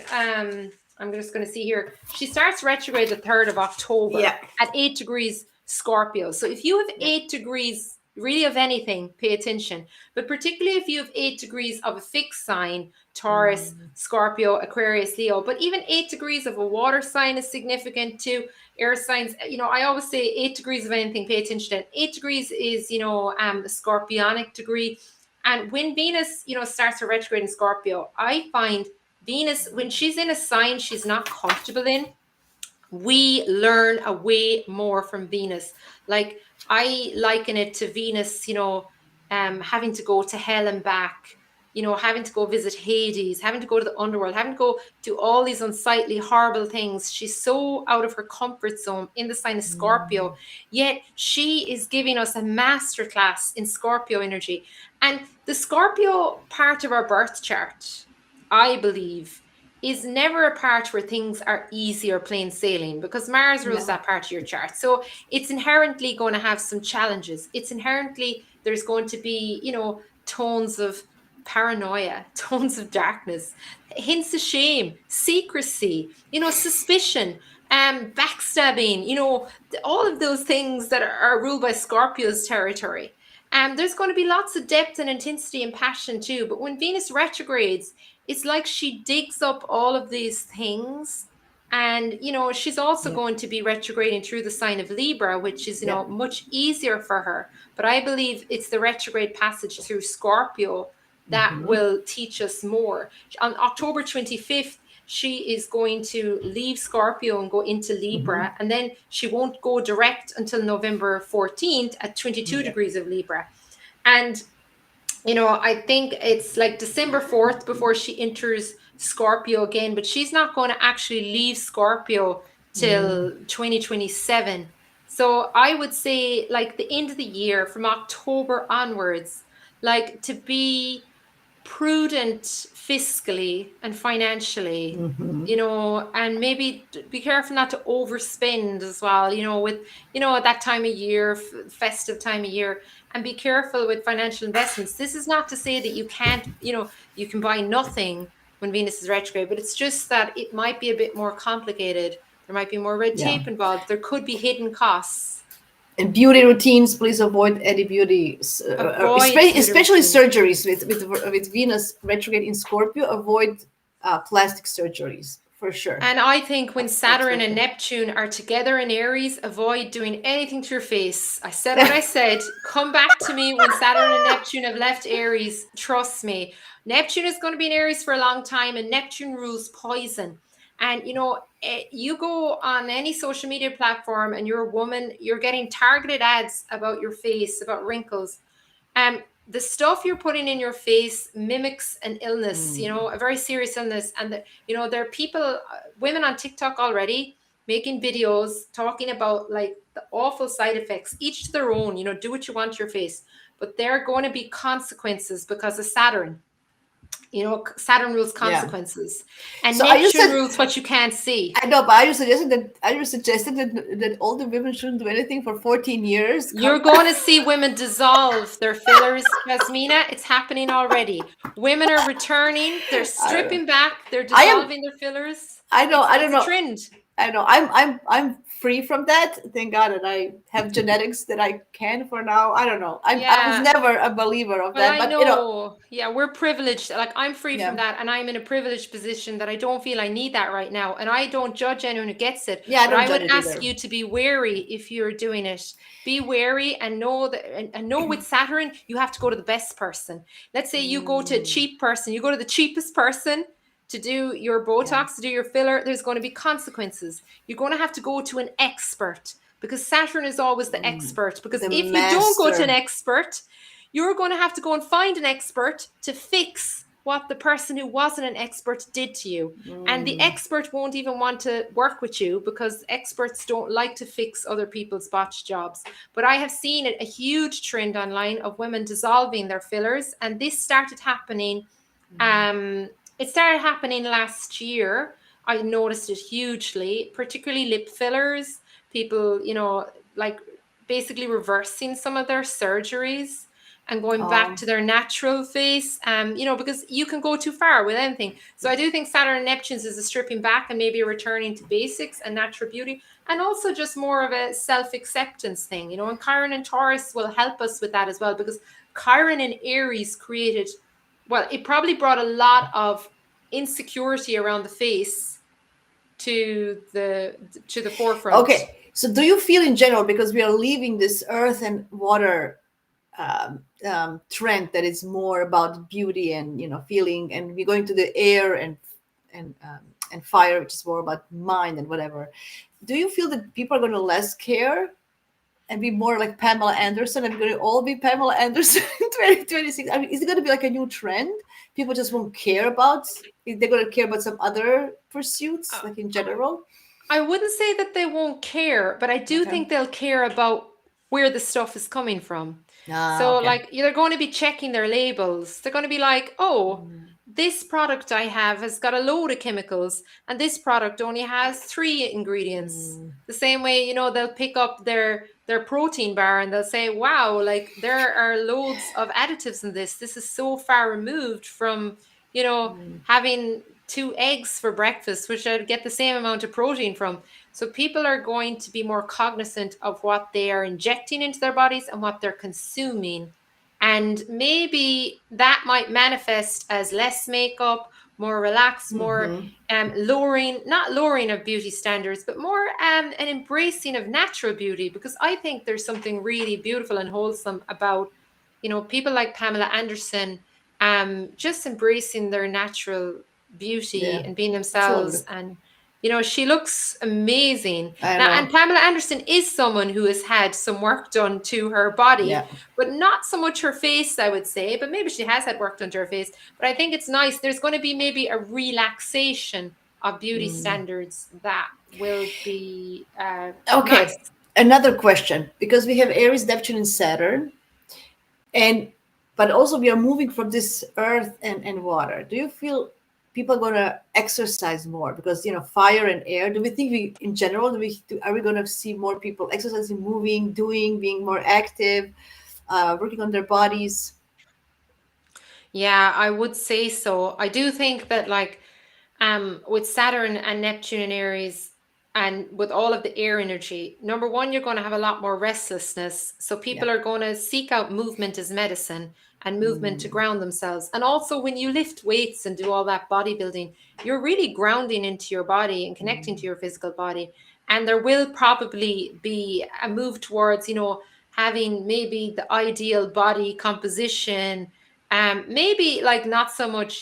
[SPEAKER 2] I'm just going to see here. She starts retrograde the 3rd of
[SPEAKER 1] Yeah,
[SPEAKER 2] October at 8 degrees Scorpio. So if you have
[SPEAKER 1] yeah.
[SPEAKER 2] 8 degrees really of anything, pay attention. But particularly if you have 8 degrees of a fixed sign, Taurus,
[SPEAKER 1] Mm,
[SPEAKER 2] Scorpio, Aquarius, Leo, but even 8 degrees of a water sign is significant too. Air signs, I always say 8 degrees of anything, pay attention to it. 8 degrees is, a scorpionic degree. And when Venus, starts her retrograde in Scorpio, I find Venus, when she's in a sign she's not comfortable in, we learn a way more from Venus. Like I liken it to Venus, having to go to hell and back, having to go visit Hades, having to go to the underworld, having to go do all these unsightly, horrible things. She's so out of her comfort zone in the sign of
[SPEAKER 1] mm,
[SPEAKER 2] Scorpio, yet she is giving us a masterclass in Scorpio energy. And the Scorpio part of our birth chart, I believe, is never a part where things are easy or plain sailing because Mars rules
[SPEAKER 1] yeah.
[SPEAKER 2] that part of your chart. So it's inherently going to have some challenges. It's inherently, there's going to be, tones of paranoia, tones of darkness, hints of shame, secrecy, suspicion, backstabbing, all of those things that are ruled by Scorpio's territory. There's going to be lots of depth and intensity and passion too. But when Venus retrogrades, it's like she digs up all of these things. And, she's also
[SPEAKER 1] Yeah,
[SPEAKER 2] going to be retrograding through the sign of Libra, which is,
[SPEAKER 1] yeah.
[SPEAKER 2] much easier for her. But I believe it's the retrograde passage through Scorpio that
[SPEAKER 1] Hmm.
[SPEAKER 2] will teach us more. On October 25th, she is going to leave Scorpio and go into
[SPEAKER 1] Hmm.
[SPEAKER 2] Libra. And then she won't go direct until November 14th at 22
[SPEAKER 1] Yeah.
[SPEAKER 2] degrees of Libra. And I think it's like December 4th before she enters Scorpio again, but she's not going to actually leave Scorpio
[SPEAKER 1] Mm,
[SPEAKER 2] till 2027. So I would say, like, the end of the year from October onwards, like, to be prudent fiscally and financially,
[SPEAKER 1] hmm.
[SPEAKER 2] and maybe be careful not to overspend as well, with, at that time of year, festive time of year. and be careful with financial investments. This is not to say that you can't, you can buy nothing when Venus is retrograde, but it's just that it might be a bit more complicated. There might be more red
[SPEAKER 1] Yeah.
[SPEAKER 2] tape involved. There could be hidden costs.
[SPEAKER 1] And beauty routines, please avoid any beauty,
[SPEAKER 2] Avoid beauty
[SPEAKER 1] especially
[SPEAKER 2] routines.
[SPEAKER 1] surgeries with Venus retrograde in Scorpio. Avoid plastic surgeries for sure.
[SPEAKER 2] And I think when
[SPEAKER 1] That's for
[SPEAKER 2] Saturn and
[SPEAKER 1] sure.
[SPEAKER 2] Neptune are together in Aries, avoid doing anything to your face. I said what I said. Come back to me when Saturn and Neptune have left Aries. Trust me. Neptune is going to be in Aries for a long time, and Neptune rules poison. And you go on any social media platform and you're a woman, you're getting targeted ads about your face, about wrinkles. The stuff you're putting in your face mimics an illness, a very serious illness. And there are people, women on TikTok already making videos talking about like the awful side effects, each to their own. Do what you want to your face, but there are going to be consequences because of Saturn. Saturn rules
[SPEAKER 1] Yeah.
[SPEAKER 2] consequences, and
[SPEAKER 1] So are you
[SPEAKER 2] Neptune
[SPEAKER 1] said
[SPEAKER 2] rules what you can't see.
[SPEAKER 1] I know, but are you suggesting that all the women shouldn't do anything for 14 years?
[SPEAKER 2] You're going to see women dissolve their fillers, Yasmina. It's happening already. Women are returning. They're
[SPEAKER 1] I don't know.
[SPEAKER 2] stripping back. They're
[SPEAKER 1] I am.
[SPEAKER 2] dissolving their fillers.
[SPEAKER 1] I know.
[SPEAKER 2] It's
[SPEAKER 1] I don't
[SPEAKER 2] it's a
[SPEAKER 1] know.
[SPEAKER 2] trend.
[SPEAKER 1] I know. I'm free from that. Thank God, and I have genetics that I can for now. I don't know. I was
[SPEAKER 2] Yeah.
[SPEAKER 1] never a believer of
[SPEAKER 2] Well,
[SPEAKER 1] that,
[SPEAKER 2] I
[SPEAKER 1] but
[SPEAKER 2] know. Yeah, we're privileged. Like, I'm free from
[SPEAKER 1] yeah,
[SPEAKER 2] that, and I'm in a privileged position that I don't feel I need that right now. And I don't judge anyone who gets it,
[SPEAKER 1] yeah. I
[SPEAKER 2] but
[SPEAKER 1] don't
[SPEAKER 2] I
[SPEAKER 1] judge
[SPEAKER 2] would
[SPEAKER 1] it
[SPEAKER 2] ask
[SPEAKER 1] either.
[SPEAKER 2] you to be wary if you're doing it. Be wary and know that, and know with Saturn, you have to go to the best person. Let's say you go to a
[SPEAKER 1] Mm,
[SPEAKER 2] cheap person, you go to the cheapest person to do your
[SPEAKER 1] yeah.
[SPEAKER 2] Botox, to do your filler, there's going to be consequences. You're going to have to go to an expert because Saturn is always the
[SPEAKER 1] Mm,
[SPEAKER 2] expert. Because
[SPEAKER 1] the
[SPEAKER 2] if you don't go to an
[SPEAKER 1] master.
[SPEAKER 2] expert, you're going to have to go and find an expert to fix what the person who wasn't an expert did to you. And the
[SPEAKER 1] Mm,
[SPEAKER 2] expert won't even want to work with you because experts don't like to fix other people's botched jobs. But I have seen a huge trend online of women dissolving their fillers, and this started happening. Um, it started happening last year. I noticed it hugely, particularly lip fillers. People, like basically reversing some of their surgeries and going back
[SPEAKER 1] um,
[SPEAKER 2] to their natural face. Because you can go too far with anything. So I do think Saturn and Neptune's is a stripping back and maybe a returning to basics and natural beauty, and also just more of a self-acceptance thing. And Chiron and Taurus will help us with that as well, because Chiron and Aries created, well, it probably brought a lot of insecurity around the face to the forefront.
[SPEAKER 1] okay. So, do you feel in general, because we are leaving this earth and water trend that is more about beauty and feeling, and we're going to the air and fire, which is more about mind and whatever. Do you feel that people are going to less care and be more like Pamela Anderson, and we're going to all be Pamela Anderson in 2026? I mean, is it going to be like a new trend? People just won't care about. They're going to care about some other pursuits,
[SPEAKER 2] Uh,
[SPEAKER 1] like in general.
[SPEAKER 2] I wouldn't say that they won't care, but I do
[SPEAKER 1] Okay.
[SPEAKER 2] think they'll care about where the stuff is coming from.
[SPEAKER 1] Ah,
[SPEAKER 2] So,
[SPEAKER 1] okay.
[SPEAKER 2] like, they're going to be checking their labels. They're going to be like, oh, this product I have has got a load of chemicals, and this product only has 3 ingredients.
[SPEAKER 1] Mm,
[SPEAKER 2] The same way, they'll pick up their protein bar and they'll say, wow, like there are loads of additives in this. This is so far removed from, having 2 eggs for breakfast, which I'd get the same amount of protein from. So people are going to be more cognizant of what they are injecting into their bodies and what they're consuming. And maybe that might manifest as less makeup, more relaxed, more
[SPEAKER 1] mm-hmm.
[SPEAKER 2] not lowering of beauty standards, but more an embracing of natural beauty. Because I think there's something really beautiful and wholesome about, people like Pamela Anderson, just embracing their natural beauty
[SPEAKER 1] Yeah,
[SPEAKER 2] and being
[SPEAKER 1] it's lovely.
[SPEAKER 2] themselves. And she looks amazing
[SPEAKER 1] I
[SPEAKER 2] now. And
[SPEAKER 1] know.
[SPEAKER 2] Pamela Anderson is someone who has had some work done to her body,
[SPEAKER 1] Yeah.
[SPEAKER 2] but not so much her face, I would say. But maybe she has had work done to her face. But I think it's nice. There's going to be maybe a relaxation of beauty standards that will be nice.
[SPEAKER 1] Okay. Another question, because we have Aries, Neptune, and Saturn, and but also we are moving from this earth and water. Do you feel people are going to exercise more, because fire and air? Do we think we in general are we going to see more people exercising, moving, doing, being more active? working on their bodies.
[SPEAKER 2] Yeah, I would say so. I do think that like with Saturn and Neptune in Aries and with all of the air energy, number one, you're going to have a lot more restlessness. So
[SPEAKER 1] Yeah.
[SPEAKER 2] people are going to seek out movement as medicine and movement to
[SPEAKER 1] Mm,
[SPEAKER 2] ground themselves. And also when you lift weights and do all that bodybuilding, you're really grounding into your body and connecting to
[SPEAKER 1] mm,
[SPEAKER 2] your physical body. And there will probably be a move towards, having maybe the ideal body composition. Maybe like not so much,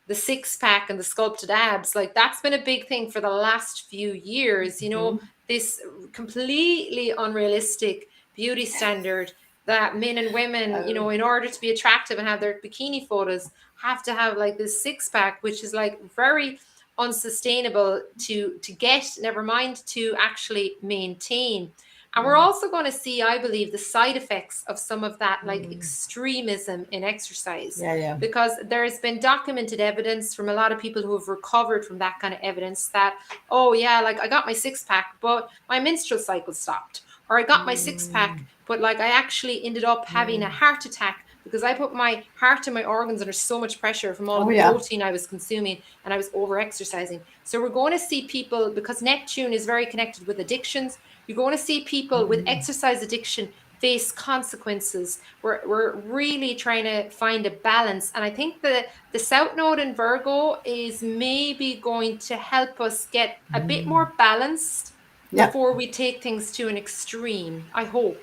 [SPEAKER 2] the six pack and the sculpted abs. Like that's been a big thing for the last few years,
[SPEAKER 1] mhm.
[SPEAKER 2] this completely unrealistic beauty standard that men and women,
[SPEAKER 1] Uh,
[SPEAKER 2] in order to be attractive and have their bikini photos, have to have like this six pack, which is like very unsustainable to get, never mind to actually maintain. And we're
[SPEAKER 1] mm,
[SPEAKER 2] also going to see, I believe, the side effects of some of that like
[SPEAKER 1] mm.
[SPEAKER 2] extremism in exercise,
[SPEAKER 1] Yeah, yeah.
[SPEAKER 2] because there's been documented evidence from a lot of people who have recovered from that kind of evidence that, oh yeah, like I got my six pack but my menstrual cycle stopped, or I got my six pack
[SPEAKER 1] Mm,
[SPEAKER 2] but like I actually ended up having a
[SPEAKER 1] mm.
[SPEAKER 2] heart attack because I put my heart and my organs under so much pressure from all of
[SPEAKER 1] Oh
[SPEAKER 2] the
[SPEAKER 1] yeah.
[SPEAKER 2] protein I was consuming, and I was over exercising. So we're going to see people, because Neptune is very connected with addictions, you're going to see people with
[SPEAKER 1] Mm,
[SPEAKER 2] exercise addiction face consequences. We're really trying to find a balance. And I think the South Node in Virgo is maybe going to help us get a bit
[SPEAKER 1] mm.
[SPEAKER 2] more balanced
[SPEAKER 1] Yeah.
[SPEAKER 2] before we take things to an extreme. I hope.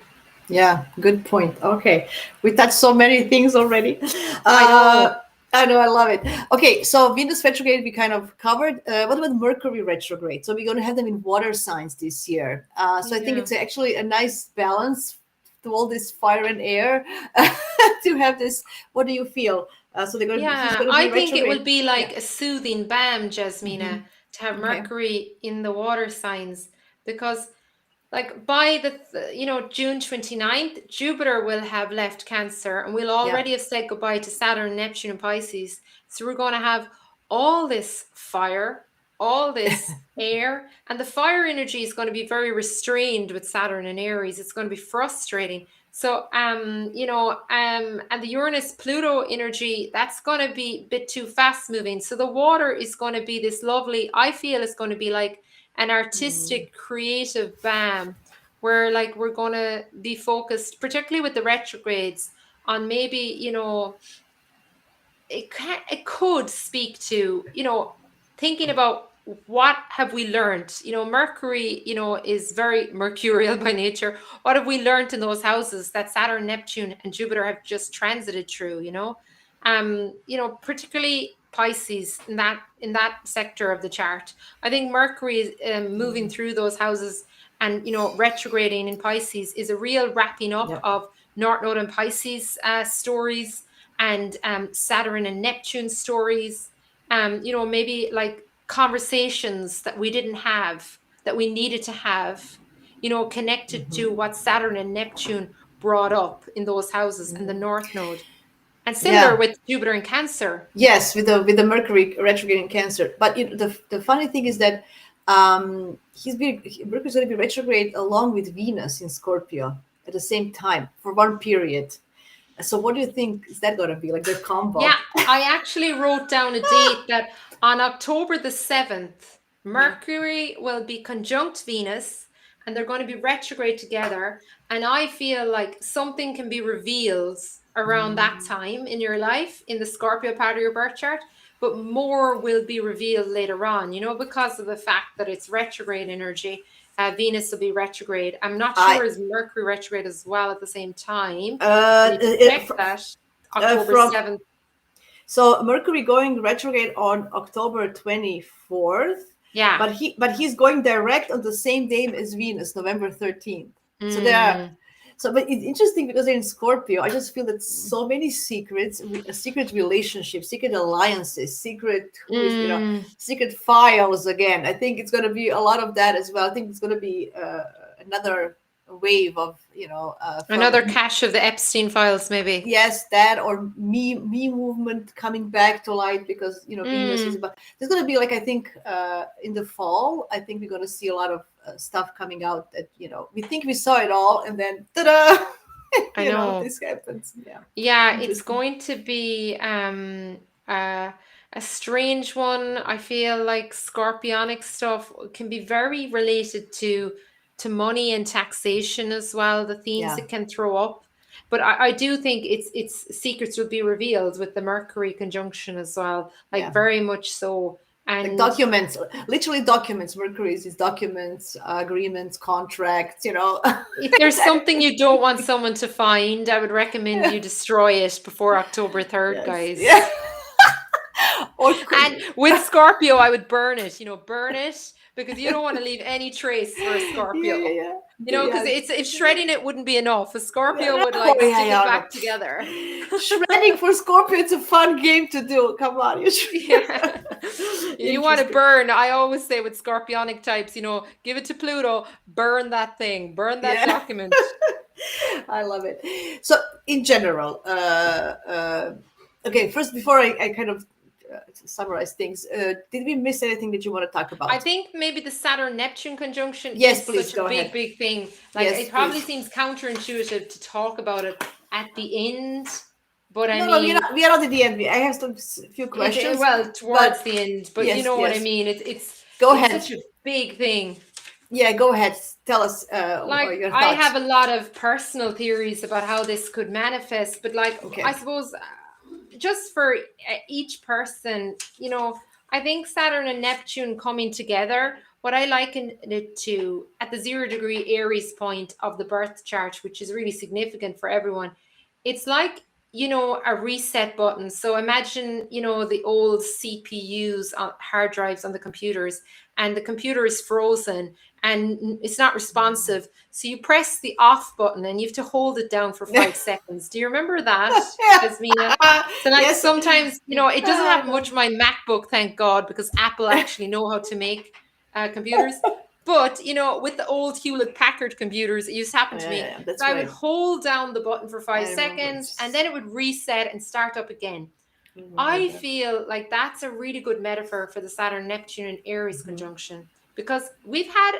[SPEAKER 1] Yeah, good point. Okay, we touched so many things already.
[SPEAKER 2] I
[SPEAKER 1] Uh,
[SPEAKER 2] know.
[SPEAKER 1] I know, I love it. Okay, so Venus retrograde we kind of covered. What about Mercury retrograde? So we're going to have them in water signs this year. So I think
[SPEAKER 2] Yeah.
[SPEAKER 1] it's actually a nice balance to all this fire and air to have this. What do you feel? So they're going to be. He's
[SPEAKER 2] Yeah,
[SPEAKER 1] going to be
[SPEAKER 2] I think it will
[SPEAKER 1] retrograde.
[SPEAKER 2] be
[SPEAKER 1] Yeah.
[SPEAKER 2] like a soothing balm,
[SPEAKER 1] Hmm.
[SPEAKER 2] Jasmina, to have
[SPEAKER 1] Okay.
[SPEAKER 2] Mercury in the water signs, because like by June 29th, Jupiter will have left Cancer and we'll
[SPEAKER 1] Yeah.
[SPEAKER 2] already have said goodbye to Saturn, Neptune, and Pisces. So we're going to have all this fire, all this air, and the fire energy is going to be very restrained with Saturn and Aries. It's going to be frustrating. So and the Uranus Pluto energy, that's going to be a bit too fast moving. So the water is going to be this lovely, I feel it's going to be like an
[SPEAKER 1] Mm,
[SPEAKER 2] artistic creative balm, where like we're going to be focused, particularly with the retrogrades, on maybe it could speak to thinking about what have we learned. Mercury is very mercurial by nature. What have we learned in those houses that Saturn, Neptune, and Jupiter have just transited through? Particularly Pisces, in that sector of the chart. I think Mercury is moving
[SPEAKER 1] mm,
[SPEAKER 2] through those houses, and retrograding in Pisces is a real wrapping up
[SPEAKER 1] yeah.
[SPEAKER 2] of North Node and Pisces stories, and Saturn and Neptune stories. Maybe like conversations that we didn't have, that we needed to have, connected to
[SPEAKER 1] Hmm.
[SPEAKER 2] what Saturn and Neptune brought up in those houses and the
[SPEAKER 1] Mm.
[SPEAKER 2] North Node. And similar
[SPEAKER 1] Yeah.
[SPEAKER 2] with Jupiter and Cancer.
[SPEAKER 1] Yes, with the Mercury retrograde in Cancer. But the funny thing is that Mercury's going to be retrograde along with Venus in Scorpio at the same time for one period. So what do you think is that going to be like the
[SPEAKER 2] Yeah,
[SPEAKER 1] combo?
[SPEAKER 2] I actually wrote down a date that on October the 7th,
[SPEAKER 1] Yeah.
[SPEAKER 2] Mercury will be conjunct Venus and they're going to be retrograde together. And I feel like something can be revealed around that
[SPEAKER 1] Mm.
[SPEAKER 2] time in your life, in the Scorpio part of your birth chart, but more will be revealed later on, because of the fact that it's retrograde energy. Venus will be retrograde. I'm not sure
[SPEAKER 1] I
[SPEAKER 2] is Mercury retrograde as well at the same time. I
[SPEAKER 1] uh,
[SPEAKER 2] need to check that. October
[SPEAKER 1] from
[SPEAKER 2] 7th.
[SPEAKER 1] So Mercury going retrograde on October 24th,
[SPEAKER 2] Yeah.
[SPEAKER 1] but he's going direct on the same day as Venus, November 13th. So there are
[SPEAKER 2] Mm,
[SPEAKER 1] but it's interesting because they're in Scorpio. I just feel that so many secrets, secret relationships, secret alliances,
[SPEAKER 2] mm.
[SPEAKER 1] secret files again. I think it's going to be a lot of that as well. I think it's going to be another wave of from
[SPEAKER 2] Another cache of the Epstein files, maybe.
[SPEAKER 1] yes, that or me movement coming back to light because Venus is
[SPEAKER 2] Mm.
[SPEAKER 1] about. There's going to be like I think in the fall. I think we're going to see a lot of stuff coming out that we think we saw it all and then ta-da.
[SPEAKER 2] I know.
[SPEAKER 1] This happens. Yeah,
[SPEAKER 2] Yeah, it's
[SPEAKER 1] interesting.
[SPEAKER 2] going to be uh, a strange one. I feel like scorpionic stuff can be very related to money and taxation as well, the themes
[SPEAKER 1] Yeah,
[SPEAKER 2] it can throw up. But I do think its secrets will be revealed with the Mercury conjunction as well, like
[SPEAKER 1] yeah.
[SPEAKER 2] very much so.
[SPEAKER 1] Like
[SPEAKER 2] And
[SPEAKER 1] documents, literally documents. Mercury is documents, agreements, contracts.
[SPEAKER 2] if there's something you don't want someone to find, I would recommend you destroy it before October 3rd,
[SPEAKER 1] Yes, yeah.
[SPEAKER 2] guys.
[SPEAKER 1] Or
[SPEAKER 2] And with Scorpio, I would burn it, burn it because you don't want to leave any trace for a
[SPEAKER 1] yeah, yeah,
[SPEAKER 2] Scorpio.
[SPEAKER 1] yeah,
[SPEAKER 2] Because
[SPEAKER 1] yes.
[SPEAKER 2] it's if shredding it wouldn't be enough. A
[SPEAKER 1] Yeah,
[SPEAKER 2] Scorpio would
[SPEAKER 1] oh
[SPEAKER 2] like
[SPEAKER 1] yeah,
[SPEAKER 2] stick it
[SPEAKER 1] yeah, no.
[SPEAKER 2] back together.
[SPEAKER 1] Shredding for Scorpio, it's a fun game to do. Come on,
[SPEAKER 2] Yeah. You want to
[SPEAKER 1] interesting.
[SPEAKER 2] burn. I always say with scorpionic types, give it to Pluto, burn that thing, burn that
[SPEAKER 1] Yeah,
[SPEAKER 2] document.
[SPEAKER 1] I love it. So, in general, okay, first, before I kind of summarize things, did we miss anything that you want to talk
[SPEAKER 2] I
[SPEAKER 1] about?
[SPEAKER 2] think maybe the Saturn Neptune conjunction
[SPEAKER 1] Yes,
[SPEAKER 2] is
[SPEAKER 1] please
[SPEAKER 2] such a
[SPEAKER 1] go
[SPEAKER 2] big,
[SPEAKER 1] ahead.
[SPEAKER 2] big thing. Like
[SPEAKER 1] Yes,
[SPEAKER 2] it probably
[SPEAKER 1] please.
[SPEAKER 2] seems counterintuitive to talk about it at the end, but I
[SPEAKER 1] No, no,
[SPEAKER 2] mean,
[SPEAKER 1] we are not at the end. I have some few
[SPEAKER 2] it
[SPEAKER 1] questions,
[SPEAKER 2] well towards
[SPEAKER 1] but
[SPEAKER 2] the end, but you
[SPEAKER 1] yes,
[SPEAKER 2] know what I
[SPEAKER 1] yes.
[SPEAKER 2] mean. It's
[SPEAKER 1] Go
[SPEAKER 2] it's
[SPEAKER 1] ahead.
[SPEAKER 2] such a big thing.
[SPEAKER 1] Yeah, go ahead. Tell us
[SPEAKER 2] Like
[SPEAKER 1] your
[SPEAKER 2] I have
[SPEAKER 1] thoughts.
[SPEAKER 2] a lot of personal theories about how this could manifest, but like I
[SPEAKER 1] Okay.
[SPEAKER 2] suppose just for each person, I think Saturn and Neptune coming together, what I liken it to at the 0 degree Aries point of the birth chart, which is really significant for everyone, it's like, a reset button. So imagine, the old CPUs, hard drives on the computers, and the computer is frozen and it's not responsive. So you press the off button and you have to hold it down for 5 seconds. Do you remember that,
[SPEAKER 1] Yeah.
[SPEAKER 2] Jasmina? So like
[SPEAKER 1] Yes.
[SPEAKER 2] sometimes, it doesn't
[SPEAKER 1] I
[SPEAKER 2] happen
[SPEAKER 1] know.
[SPEAKER 2] much in my MacBook, thank God, because Apple actually know how to make computers. But with the old Hewlett Packard computers, it used to happen
[SPEAKER 1] Yeah,
[SPEAKER 2] to
[SPEAKER 1] yeah,
[SPEAKER 2] me.
[SPEAKER 1] yeah,
[SPEAKER 2] So
[SPEAKER 1] that's
[SPEAKER 2] I would
[SPEAKER 1] right.
[SPEAKER 2] hold down the button for five
[SPEAKER 1] I remember.
[SPEAKER 2] seconds and then it would reset and start up again.
[SPEAKER 1] I remember
[SPEAKER 2] I
[SPEAKER 1] that.
[SPEAKER 2] feel like that's a really good metaphor for the Saturn Neptune and Aries
[SPEAKER 1] Hmm.
[SPEAKER 2] conjunction because we've had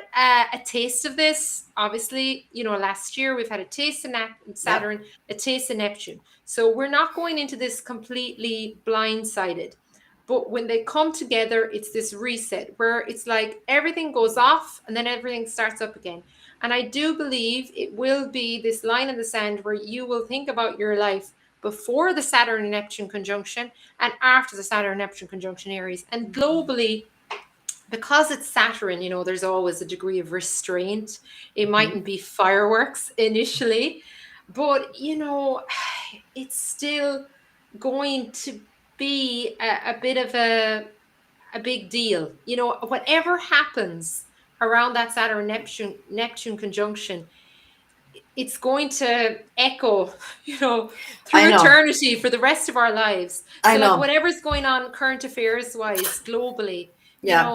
[SPEAKER 2] a taste of this. Obviously, last year we've had a taste of
[SPEAKER 1] Yep.
[SPEAKER 2] Saturn, a taste of Neptune. So we're not going into this completely blindsided. But when they come together, it's this reset where it's like everything goes off and then everything starts up again. And I do believe it will be this line in the sand where you will think about your life before the Saturn and Neptune conjunction and after the Saturn Neptune conjunction Aries. And globally, because it's Saturn, there's always a degree of restraint. It
[SPEAKER 1] Hmm.
[SPEAKER 2] mightn't be fireworks initially, but it's still going to be a bit of a big deal. Whatever happens around that Saturn Neptune conjunction, it's going to echo,
[SPEAKER 1] I
[SPEAKER 2] through
[SPEAKER 1] know.
[SPEAKER 2] eternity for the rest of our lives.
[SPEAKER 1] I
[SPEAKER 2] So, like,
[SPEAKER 1] know.
[SPEAKER 2] whatever's going on current affairs wise globally,
[SPEAKER 1] Yeah.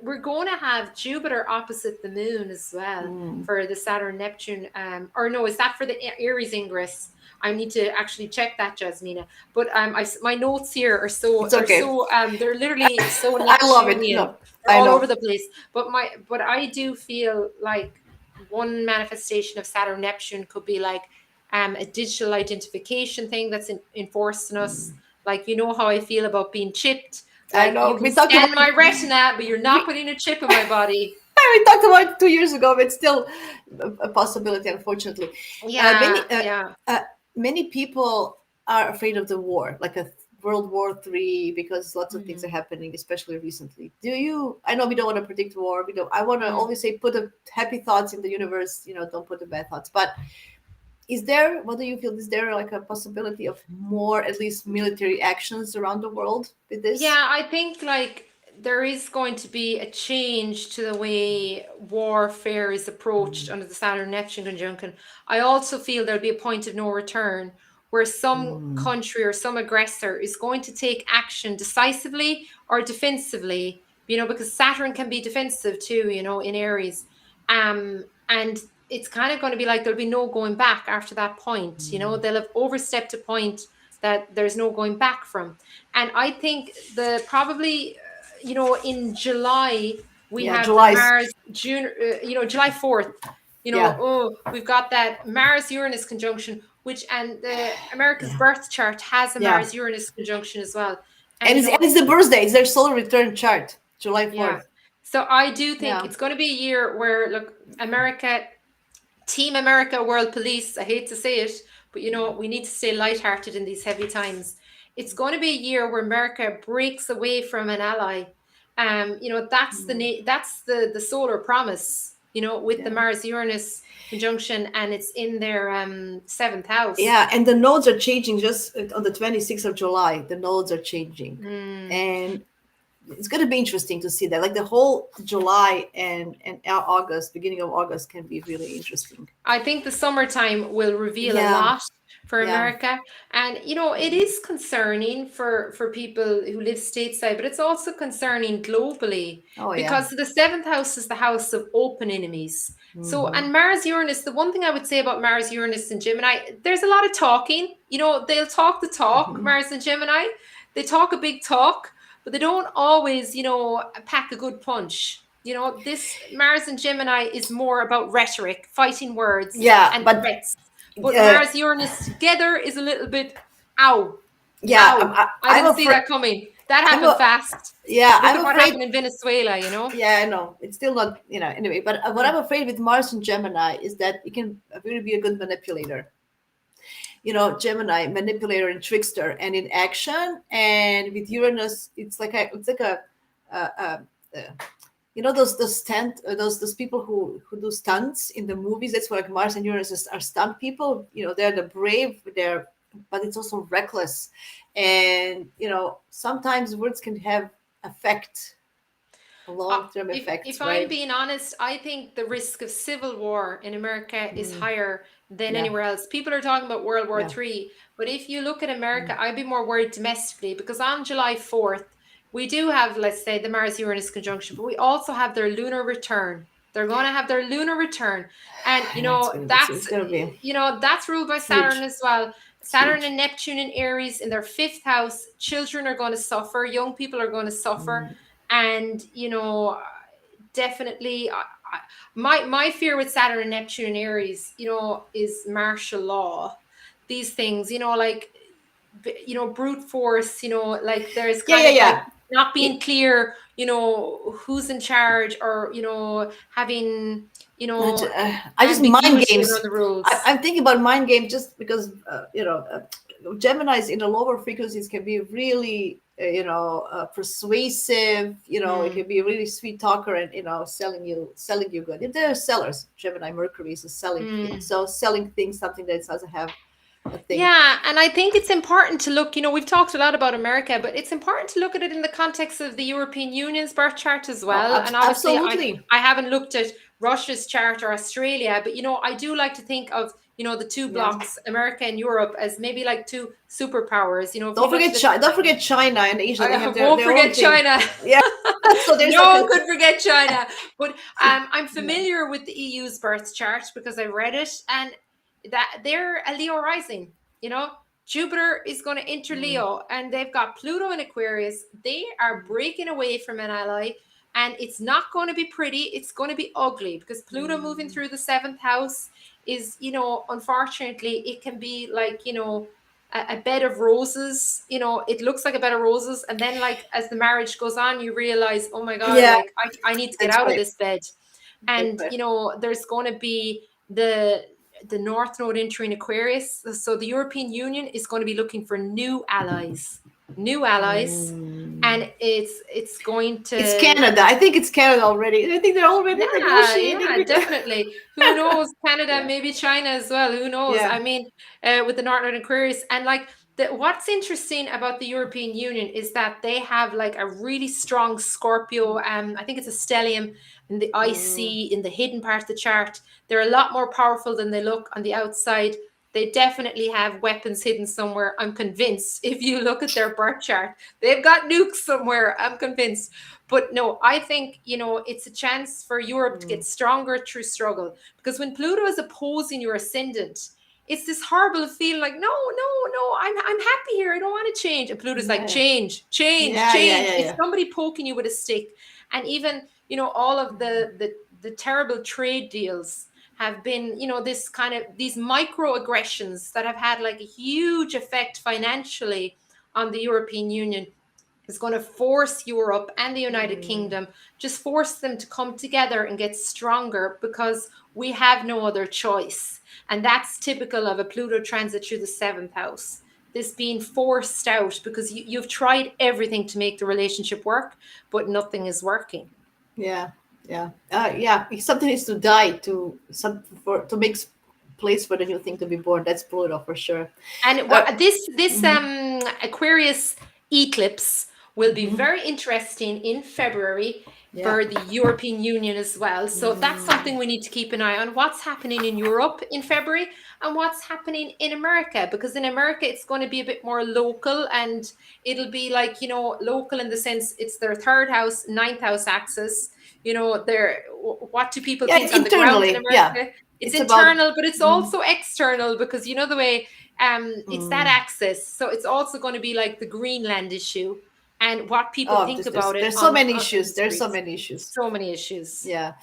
[SPEAKER 2] we're going to have Jupiter opposite the moon as well
[SPEAKER 1] Mm.
[SPEAKER 2] for the Saturn Neptune. Or no, is that for the Aries ingress? I need to actually check that, Jasmina. But my notes here are so
[SPEAKER 1] It's okay.
[SPEAKER 2] they're literally so
[SPEAKER 1] I love it.
[SPEAKER 2] Neptunian.
[SPEAKER 1] No,
[SPEAKER 2] They're
[SPEAKER 1] I
[SPEAKER 2] all
[SPEAKER 1] know.
[SPEAKER 2] over the place. But I do feel like one manifestation of Saturn Neptune could be like a digital identification thing that's enforced in us. Like, how I feel about being chipped.
[SPEAKER 1] I
[SPEAKER 2] Like,
[SPEAKER 1] know.
[SPEAKER 2] you can scan my retina, but you're not
[SPEAKER 1] We,
[SPEAKER 2] putting a chip in my body.
[SPEAKER 1] we talked about it 2 years ago, but still a possibility, unfortunately. Uh,
[SPEAKER 2] Yeah,
[SPEAKER 1] many uh,
[SPEAKER 2] yeah.
[SPEAKER 1] uh, many people are afraid of the war, like a World War III, because lots of things are
[SPEAKER 2] Mhm.
[SPEAKER 1] happening, especially recently. Do you? I know we don't want to predict war. We don't. I want to
[SPEAKER 2] Mm.
[SPEAKER 1] always say put the happy thoughts in the universe. Don't put the bad thoughts. But is there? What do you feel? Is there like a possibility of more, at least military actions around the world with this?
[SPEAKER 2] Yeah, I think like there is going to be a change to the way warfare is approached under the Saturn Neptune conjunction. I also feel there'll be a point of no return where some
[SPEAKER 1] Mm.
[SPEAKER 2] country or some aggressor is going to take action decisively or defensively, because Saturn can be defensive too, in Aries. And it's kind of going to be like there'll be no going back after that point. They'll have overstepped a point that there's no going back from. And I think the probably, in July, we
[SPEAKER 1] Yeah,
[SPEAKER 2] have the
[SPEAKER 1] July's.
[SPEAKER 2] Mars, June, July 4th.
[SPEAKER 1] Yeah.
[SPEAKER 2] Oh, we've got that Mars Uranus conjunction, which, and the America's
[SPEAKER 1] Yeah.
[SPEAKER 2] birth chart has a
[SPEAKER 1] Yeah.
[SPEAKER 2] Mars Uranus conjunction as well. And
[SPEAKER 1] And it's the birthday. It's their solar return chart, July
[SPEAKER 2] yeah.
[SPEAKER 1] 4th.
[SPEAKER 2] So I do think
[SPEAKER 1] Yeah.
[SPEAKER 2] it's going to be a year where, look, America, Team America, World Police, I hate to say it, but we need to stay lighthearted in these heavy times. It's going to be a year where America breaks away from an ally. That's
[SPEAKER 1] Mm,
[SPEAKER 2] that's the solar promise, with the
[SPEAKER 1] yeah.
[SPEAKER 2] Mars Uranus conjunction, and it's in their seventh house.
[SPEAKER 1] Yeah, and the nodes are changing just on the 26th of July. The nodes are changing.
[SPEAKER 2] Mm.
[SPEAKER 1] And it's going to be interesting to see that. Like the whole July and August, beginning of August can be really interesting.
[SPEAKER 2] I think the summertime will reveal a
[SPEAKER 1] Yeah.
[SPEAKER 2] lot for
[SPEAKER 1] Yeah.
[SPEAKER 2] America. And it is concerning for people who live stateside, but it's also concerning globally,
[SPEAKER 1] Oh, yeah.
[SPEAKER 2] because the seventh house is the house of open enemies. So,
[SPEAKER 1] Hmm.
[SPEAKER 2] and Mars Uranus, the one thing I would say about Mars Uranus and Gemini, there's a lot of talking. They'll talk the talk,
[SPEAKER 1] Hmm.
[SPEAKER 2] Mars and Gemini. They talk a big talk, but they don't always, pack a good punch. This Mars and Gemini is more about rhetoric, fighting words,
[SPEAKER 1] Yeah,
[SPEAKER 2] and
[SPEAKER 1] but
[SPEAKER 2] threats. But
[SPEAKER 1] uh,
[SPEAKER 2] Mars Uranus together is a little bit, ow,
[SPEAKER 1] yeah,
[SPEAKER 2] ow. I
[SPEAKER 1] I'm
[SPEAKER 2] didn't see
[SPEAKER 1] afraid.
[SPEAKER 2] that coming. That
[SPEAKER 1] I'm
[SPEAKER 2] happened
[SPEAKER 1] a,
[SPEAKER 2] fast.
[SPEAKER 1] yeah,
[SPEAKER 2] Look
[SPEAKER 1] I'm
[SPEAKER 2] at what
[SPEAKER 1] afraid.
[SPEAKER 2] happened in Venezuela.
[SPEAKER 1] Yeah, I know. It's still not, anyway. But what I'm
[SPEAKER 2] Mm,
[SPEAKER 1] afraid with Mars and Gemini is that it can really be a good manipulator. Gemini, manipulator and trickster, and in action. And with Uranus, it's like a those stunt those people who do stunts in the movies. That's what, like, Mars and Uranus are stunt people. They're the brave. But it's also reckless, and sometimes words can have effect, long-term
[SPEAKER 2] if
[SPEAKER 1] effects,
[SPEAKER 2] I'm
[SPEAKER 1] right?
[SPEAKER 2] being honest, I think the risk of civil war in America is
[SPEAKER 1] Mm,
[SPEAKER 2] higher than
[SPEAKER 1] yeah,
[SPEAKER 2] anywhere else. People are talking about World War
[SPEAKER 1] yeah.
[SPEAKER 2] Three, but if you look at
[SPEAKER 1] Mm,
[SPEAKER 2] America, I'd be more worried domestically, because on July 4th, we do have, let's say, the Mars Uranus conjunction, but we also have their lunar return. They're going to have their lunar return, and
[SPEAKER 1] I know it's gonna be
[SPEAKER 2] that's ruled by Saturn
[SPEAKER 1] huge.
[SPEAKER 2] as well.
[SPEAKER 1] It's
[SPEAKER 2] Saturn
[SPEAKER 1] huge.
[SPEAKER 2] and Neptune in Aries in their fifth house. Children are going to suffer. Young people are going to suffer,
[SPEAKER 1] Mm,
[SPEAKER 2] and definitely, my fear with Saturn and Neptune and Aries, is martial law. These things, like, brute force. Like, there's
[SPEAKER 1] yeah,
[SPEAKER 2] kind
[SPEAKER 1] yeah,
[SPEAKER 2] of like
[SPEAKER 1] yeah.
[SPEAKER 2] not being
[SPEAKER 1] It,
[SPEAKER 2] clear, who's in charge, or having
[SPEAKER 1] I just mind
[SPEAKER 2] ambiguity around
[SPEAKER 1] games.
[SPEAKER 2] the rules.
[SPEAKER 1] I'm thinking about mind games just because Gemini's in the lower frequencies can be really persuasive. It
[SPEAKER 2] Mm.
[SPEAKER 1] can be a really sweet talker, and selling you good. If they're sellers, Gemini Mercury is a selling thing.
[SPEAKER 2] Mm.
[SPEAKER 1] So selling things, something that doesn't have a thing.
[SPEAKER 2] Yeah, and I think it's important to look, we've talked a lot about America, but it's important to look at it in the context of the European Union's birth chart as
[SPEAKER 1] Oh,
[SPEAKER 2] well. And obviously, I
[SPEAKER 1] absolutely.
[SPEAKER 2] I haven't looked at Russia's chart or Australia, but I do like to think of, the two
[SPEAKER 1] Yeah.
[SPEAKER 2] blocks, America and Europe, as maybe like two superpowers. If you
[SPEAKER 1] Don't
[SPEAKER 2] look at
[SPEAKER 1] forget
[SPEAKER 2] the
[SPEAKER 1] China. Don't forget China and Asia. They
[SPEAKER 2] I
[SPEAKER 1] have their
[SPEAKER 2] won't
[SPEAKER 1] their own
[SPEAKER 2] forget
[SPEAKER 1] thing.
[SPEAKER 2] China.
[SPEAKER 1] Yeah. So there's like
[SPEAKER 2] No
[SPEAKER 1] a
[SPEAKER 2] one could forget China. But I'm
[SPEAKER 1] yeah.
[SPEAKER 2] familiar with the EU's birth chart because I read it, and that they're a Leo rising. You know, Jupiter is going to enter
[SPEAKER 1] Mm,
[SPEAKER 2] Leo, and they've got Pluto in Aquarius. They are breaking away from an ally, and it's not going to be pretty. It's going to be ugly, because Pluto moving
[SPEAKER 1] mm,
[SPEAKER 2] through the seventh house is, unfortunately, it can be like, a bed of roses. It looks like a bed of roses, and then, like, as the marriage goes on, you realize, oh my god,
[SPEAKER 1] yeah,
[SPEAKER 2] like, I need to get
[SPEAKER 1] that's
[SPEAKER 2] out of
[SPEAKER 1] right.
[SPEAKER 2] this bed.
[SPEAKER 1] That's
[SPEAKER 2] And
[SPEAKER 1] right.
[SPEAKER 2] there's going to be the North Node entering Aquarius, so the European Union is going to be looking for new allies,
[SPEAKER 1] Mm.
[SPEAKER 2] and it's going
[SPEAKER 1] It's
[SPEAKER 2] to.
[SPEAKER 1] Canada. I think it's Canada already. I think they're already
[SPEAKER 2] Yeah,
[SPEAKER 1] negotiating
[SPEAKER 2] yeah,
[SPEAKER 1] with.
[SPEAKER 2] definitely. Who knows? Canada,
[SPEAKER 1] Yeah,
[SPEAKER 2] maybe China as well. Who knows?
[SPEAKER 1] yeah.
[SPEAKER 2] I mean, with the Northern Aquarius, and like, what's interesting about the European Union is that they have like a really strong Scorpio. I think it's a stellium in the
[SPEAKER 1] Mm.
[SPEAKER 2] IC, in the hidden part of the chart. They're a lot more powerful than they look on the outside. They definitely have weapons hidden somewhere. I'm convinced. If you look at their birth chart, they've got nukes somewhere. I'm convinced. But no, I think, it's a chance for Europe to
[SPEAKER 1] Mm.
[SPEAKER 2] get stronger through struggle. Because when Pluto is opposing your ascendant, it's this horrible feeling like, no, no, no, I'm happy here. I don't want to change. And Pluto's like,
[SPEAKER 1] Yeah,
[SPEAKER 2] change, change,
[SPEAKER 1] yeah, yeah,
[SPEAKER 2] change.
[SPEAKER 1] yeah,
[SPEAKER 2] It's
[SPEAKER 1] yeah.
[SPEAKER 2] somebody poking you with a stick. And even, all of the terrible trade deals have been, this kind of these microaggressions that have had like a huge effect financially on the European Union, is going to force Europe and the United Kingdom, just force them to come together and get stronger, because we have no other choice. And that's typical of a Pluto transit through the seventh house. This being forced out because you've tried everything to make the relationship work, but nothing is working.
[SPEAKER 1] Yeah, yeah, yeah. Something needs to die to make place for the new thing to be born. That's Pluto for sure.
[SPEAKER 2] And
[SPEAKER 1] Uh,
[SPEAKER 2] this
[SPEAKER 1] mhm,
[SPEAKER 2] Aquarius eclipse will be
[SPEAKER 1] mhm.
[SPEAKER 2] very interesting in February
[SPEAKER 1] Yeah.
[SPEAKER 2] for the European Union as well. So that's something we need to keep an eye on. What's happening in Europe in February and what's happening in America? Because in America, it's going to be a bit more local, and it'll be like, local in the sense it's their third house, ninth house axis. What do people
[SPEAKER 1] Yeah, it's
[SPEAKER 2] think on the ground in
[SPEAKER 1] internally. Yeah,
[SPEAKER 2] America? It's
[SPEAKER 1] it's about.
[SPEAKER 2] internal, but it's
[SPEAKER 1] Mm,
[SPEAKER 2] also external, because the way it's that
[SPEAKER 1] mm.
[SPEAKER 2] axis. So it's also going to be like the Greenland issue and what people
[SPEAKER 1] Oh,
[SPEAKER 2] think about it
[SPEAKER 1] there's so
[SPEAKER 2] on,
[SPEAKER 1] many
[SPEAKER 2] on the
[SPEAKER 1] issues. There's so
[SPEAKER 2] streets.
[SPEAKER 1] many issues.
[SPEAKER 2] So many issues.
[SPEAKER 1] Yeah.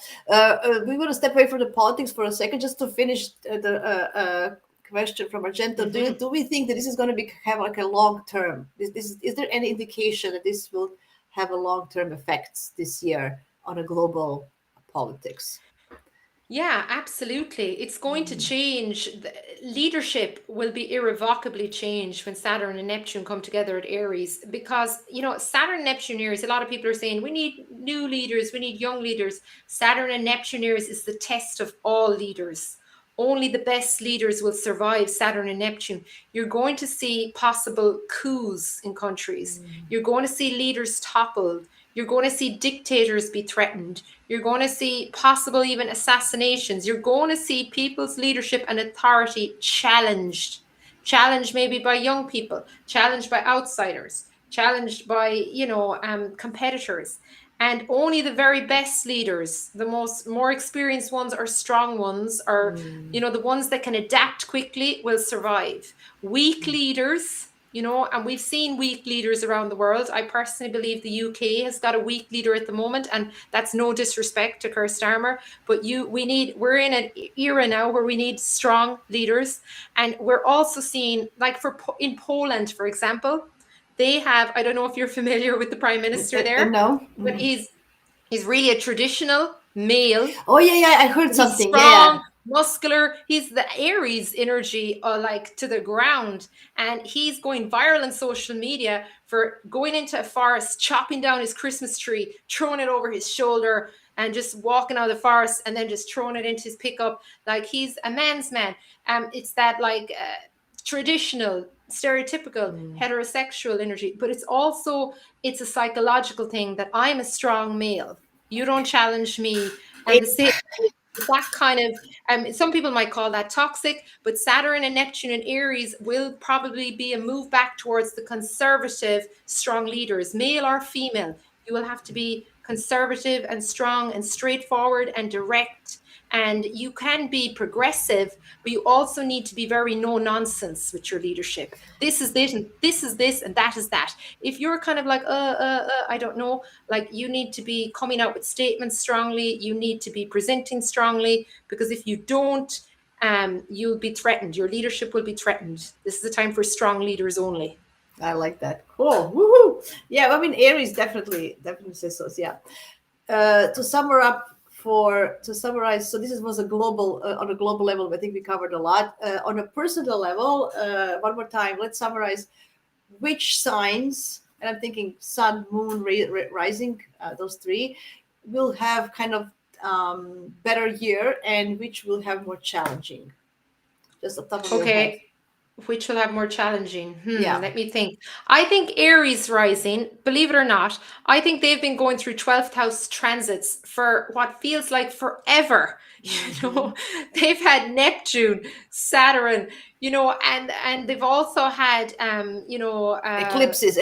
[SPEAKER 1] We want to step away from the politics for a second, just to finish the question from Argento.
[SPEAKER 2] Hmm.
[SPEAKER 1] Do we think that this is going to have like a long term? Is there any indication that this will have a long term effects this year on a global politics?
[SPEAKER 2] Yeah, absolutely. It's going to change. Leadership will be irrevocably changed when Saturn and Neptune come together at Aries, because, Saturn, Neptune, Aries, a lot of people are saying we need new leaders, we need young leaders. Saturn and Neptune, Aries is the test of all leaders. Only the best leaders will survive Saturn and Neptune. You're going to see possible coups in countries. You're going to see leaders toppled. You're going to see dictators be threatened. You're going to see possible even assassinations. You're going to see people's leadership and authority challenged maybe by young people, challenged by outsiders, challenged by, competitors. And only the very best leaders, the more experienced ones or strong ones, or, the ones that can adapt quickly, will survive. Weak leaders, and we've seen weak leaders around the world. I personally believe the UK has got a weak leader at the moment, and that's no disrespect to Keir Starmer, but we're in an era now where we need strong leaders. And we're also seeing, like, in Poland, for example, they have, I don't know if you're familiar with the prime minister there,
[SPEAKER 1] No.
[SPEAKER 2] but he's really a traditional male.
[SPEAKER 1] Oh yeah, yeah. I heard
[SPEAKER 2] He's
[SPEAKER 1] something. Yeah, yeah.
[SPEAKER 2] strong, muscular. He's the Aries energy, like, to the ground. And he's going viral on social media for going into a forest, chopping down his Christmas tree, throwing it over his shoulder, and just walking out of the forest and then just throwing it into his pickup. Like, he's a man's man. It's that, like, traditional, stereotypical, heterosexual energy. But it's a psychological thing that I'm a strong male. You don't challenge me. And the same, that kind of, some people might call that toxic, but Saturn and Neptune and Aries will probably be a move back towards the conservative strong leaders, male or female. You will have to be conservative and strong and straightforward and direct, and you can be progressive, but you also need to be very no nonsense with your leadership. This is this, and this is this, and that is that. If you're kind of like, I don't know, like, you need to be coming out with statements strongly, you need to be presenting strongly, because if you don't, you'll be threatened. Your leadership will be threatened. This is a time for strong leaders only.
[SPEAKER 1] I like that. Cool. Woohoo. Yeah, I mean Aries definitely says so. Yeah. To summarize, so this was a global on a global level. I think we covered a lot. On a personal level, one more time, let's summarize which signs, and I'm thinking Sun, Moon, Rising, those three, will have kind of better year, and which will have more challenging. Just off the top of your head.
[SPEAKER 2] Okay. Which will have more challenging?
[SPEAKER 1] Yeah.
[SPEAKER 2] Let me think. I think Aries rising, believe it or not, I think they've been going through 12th house transits for what feels like forever.
[SPEAKER 1] Hmm.
[SPEAKER 2] They've had Neptune, Saturn, and they've also had
[SPEAKER 1] Eclipses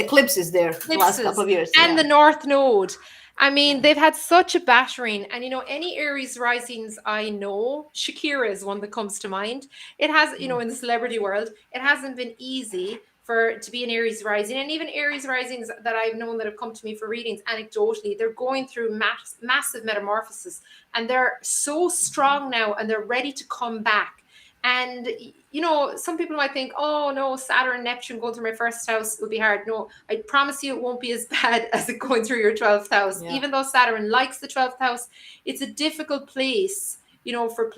[SPEAKER 1] there the last couple
[SPEAKER 2] eclipses
[SPEAKER 1] of years.
[SPEAKER 2] and
[SPEAKER 1] Yeah.
[SPEAKER 2] the North Node. I
[SPEAKER 1] Yeah.
[SPEAKER 2] mean, they've had such a battering. And, any Aries risings I know, Shakira is one that comes to mind. It has, in the celebrity world, it hasn't been easy to be an Aries rising, and even Aries risings that I've known that have come to me for readings anecdotally, they're going through massive metamorphosis, and they're so strong now, and they're ready to come back. And some people might think, oh no, Saturn, Neptune going through my first house would be hard. No, I promise you it won't be as bad as it going through your 12th house.
[SPEAKER 1] Yeah.
[SPEAKER 2] Even though Saturn likes the 12th house, it's a difficult place, for